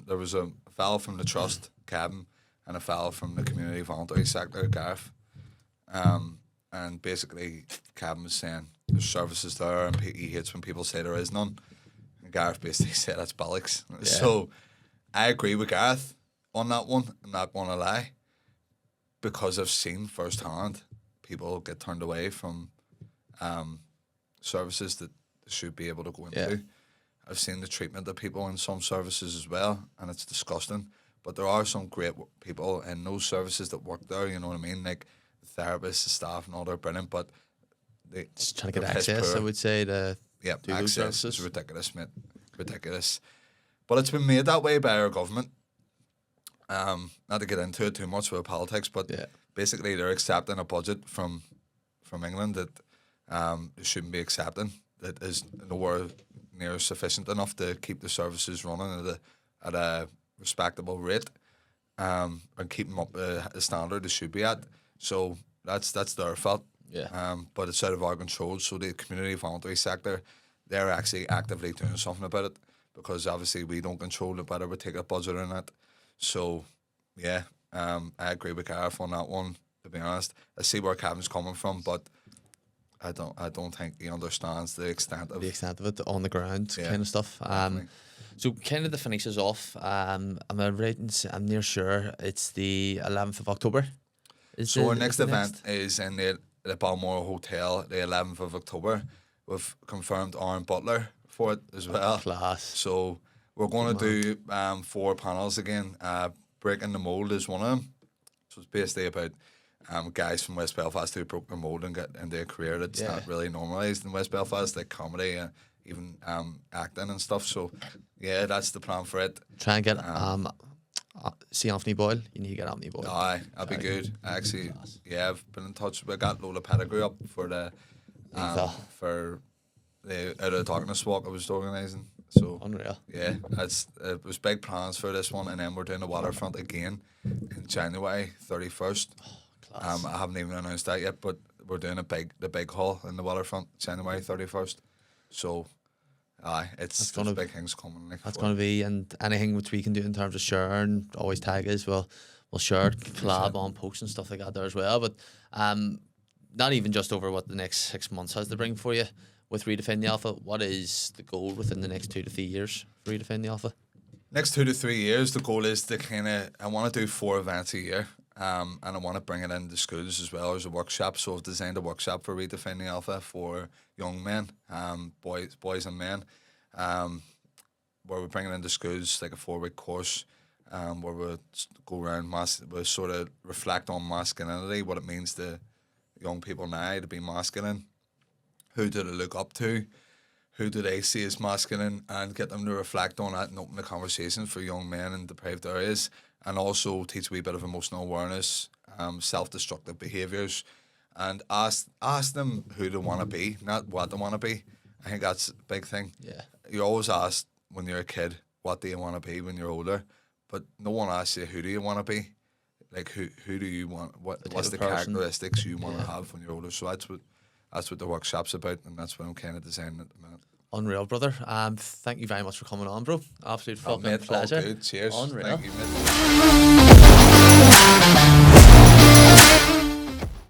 there was a fellow from the trust, Caine, and a fellow from the community voluntary sector, Gareth. And basically, Caine was saying there's services there, and he hates when people say there is none. And Gareth basically said that's bollocks. Yeah. So I agree with Gareth on that one. I'm not going to lie, because I've seen firsthand people get turned away from services that they should be able to go into. Yeah. I've seen the treatment of people in some services as well, and it's disgusting. But there are some great people in those services that work there, you know what I mean? Like the therapists, the staff and all, they're brilliant, but just trying to get access, I would say, to do those services. Is ridiculous, mate. Ridiculous. But it's been made that way by our government. Not to get into it too much with politics, but basically they're accepting a budget from England that they shouldn't be accepting, that is nowhere near sufficient enough to keep the services running at a respectable rate, and keep them up the standard they should be at. So that's their fault. Yeah. But it's out of our control. So the community voluntary sector, they're actually actively doing something about it, because obviously we don't control it, whether we take a budget or not. So yeah, I agree with Gareth on that one. To be honest, I see where Kevin's coming from, but I don't think he understands the extent of it on the ground, kind of stuff. So kind of to finish us off, I'm near sure it's the 11th of October. So our next event is in the Balmoral Hotel, the 11th of October. We've confirmed Aaron Butler for it as well. Class. So we're going to do 4 panels again. Breaking the Mold is one of them. So it's basically about guys from West Belfast who broke their mold and got into a career that's not really normalised in West Belfast, like comedy and even acting and stuff. So yeah, that's the plan for it. Try and get see Anthony Boyle. You need to get Anthony Boyle. Aye, that'd be good. Actually, I've been in touch. We got Lola Pedigree up for the Out of Darkness walk I was organising. So unreal. Yeah, it was big plans for this one, and then we're doing the Waterfront again in January 31st. Class. I haven't even announced that yet, but we're doing the big hall in the Waterfront January 31st. So Aye, it's gonna- big things coming. Like, That's going to be, and anything which we can do in terms of sharing, always tag us. We'll share it, collab on posts and stuff like that there as well. But not even just over what the next 6 months has to bring for you with Redefining the Alpha. What is the goal within the next 2 to 3 years for Redefining the Alpha? Next 2 to 3 years, the goal is to I want to do 4 events a year, and I want to bring it into schools as well as a workshop. So I've designed a workshop for Redefining Alpha for young men, boys and men, where we're bringing into schools like a 4-week course, where we go around, we sort of reflect on masculinity, what it means to young people now to be masculine, who do they look up to, who do they see as masculine, and get them to reflect on that and open the conversation for young men in deprived areas, and also teach a wee bit of emotional awareness, self-destructive behaviours, and ask them who they want to be, not what they want to be. I think that's a big thing. Yeah. You're always asked when you're a kid, what do you want to be when you're older? But no one asks you, who do you want to be? Like, who do you want? What's the characteristics you want to have when you're older? So that's what the workshop's about, and that's what I'm kind of designing at the minute. Unreal, brother. Thank you very much for coming on, bro. Absolute fucking Mate, all pleasure. good. Cheers. Unreal. Thank you, mate.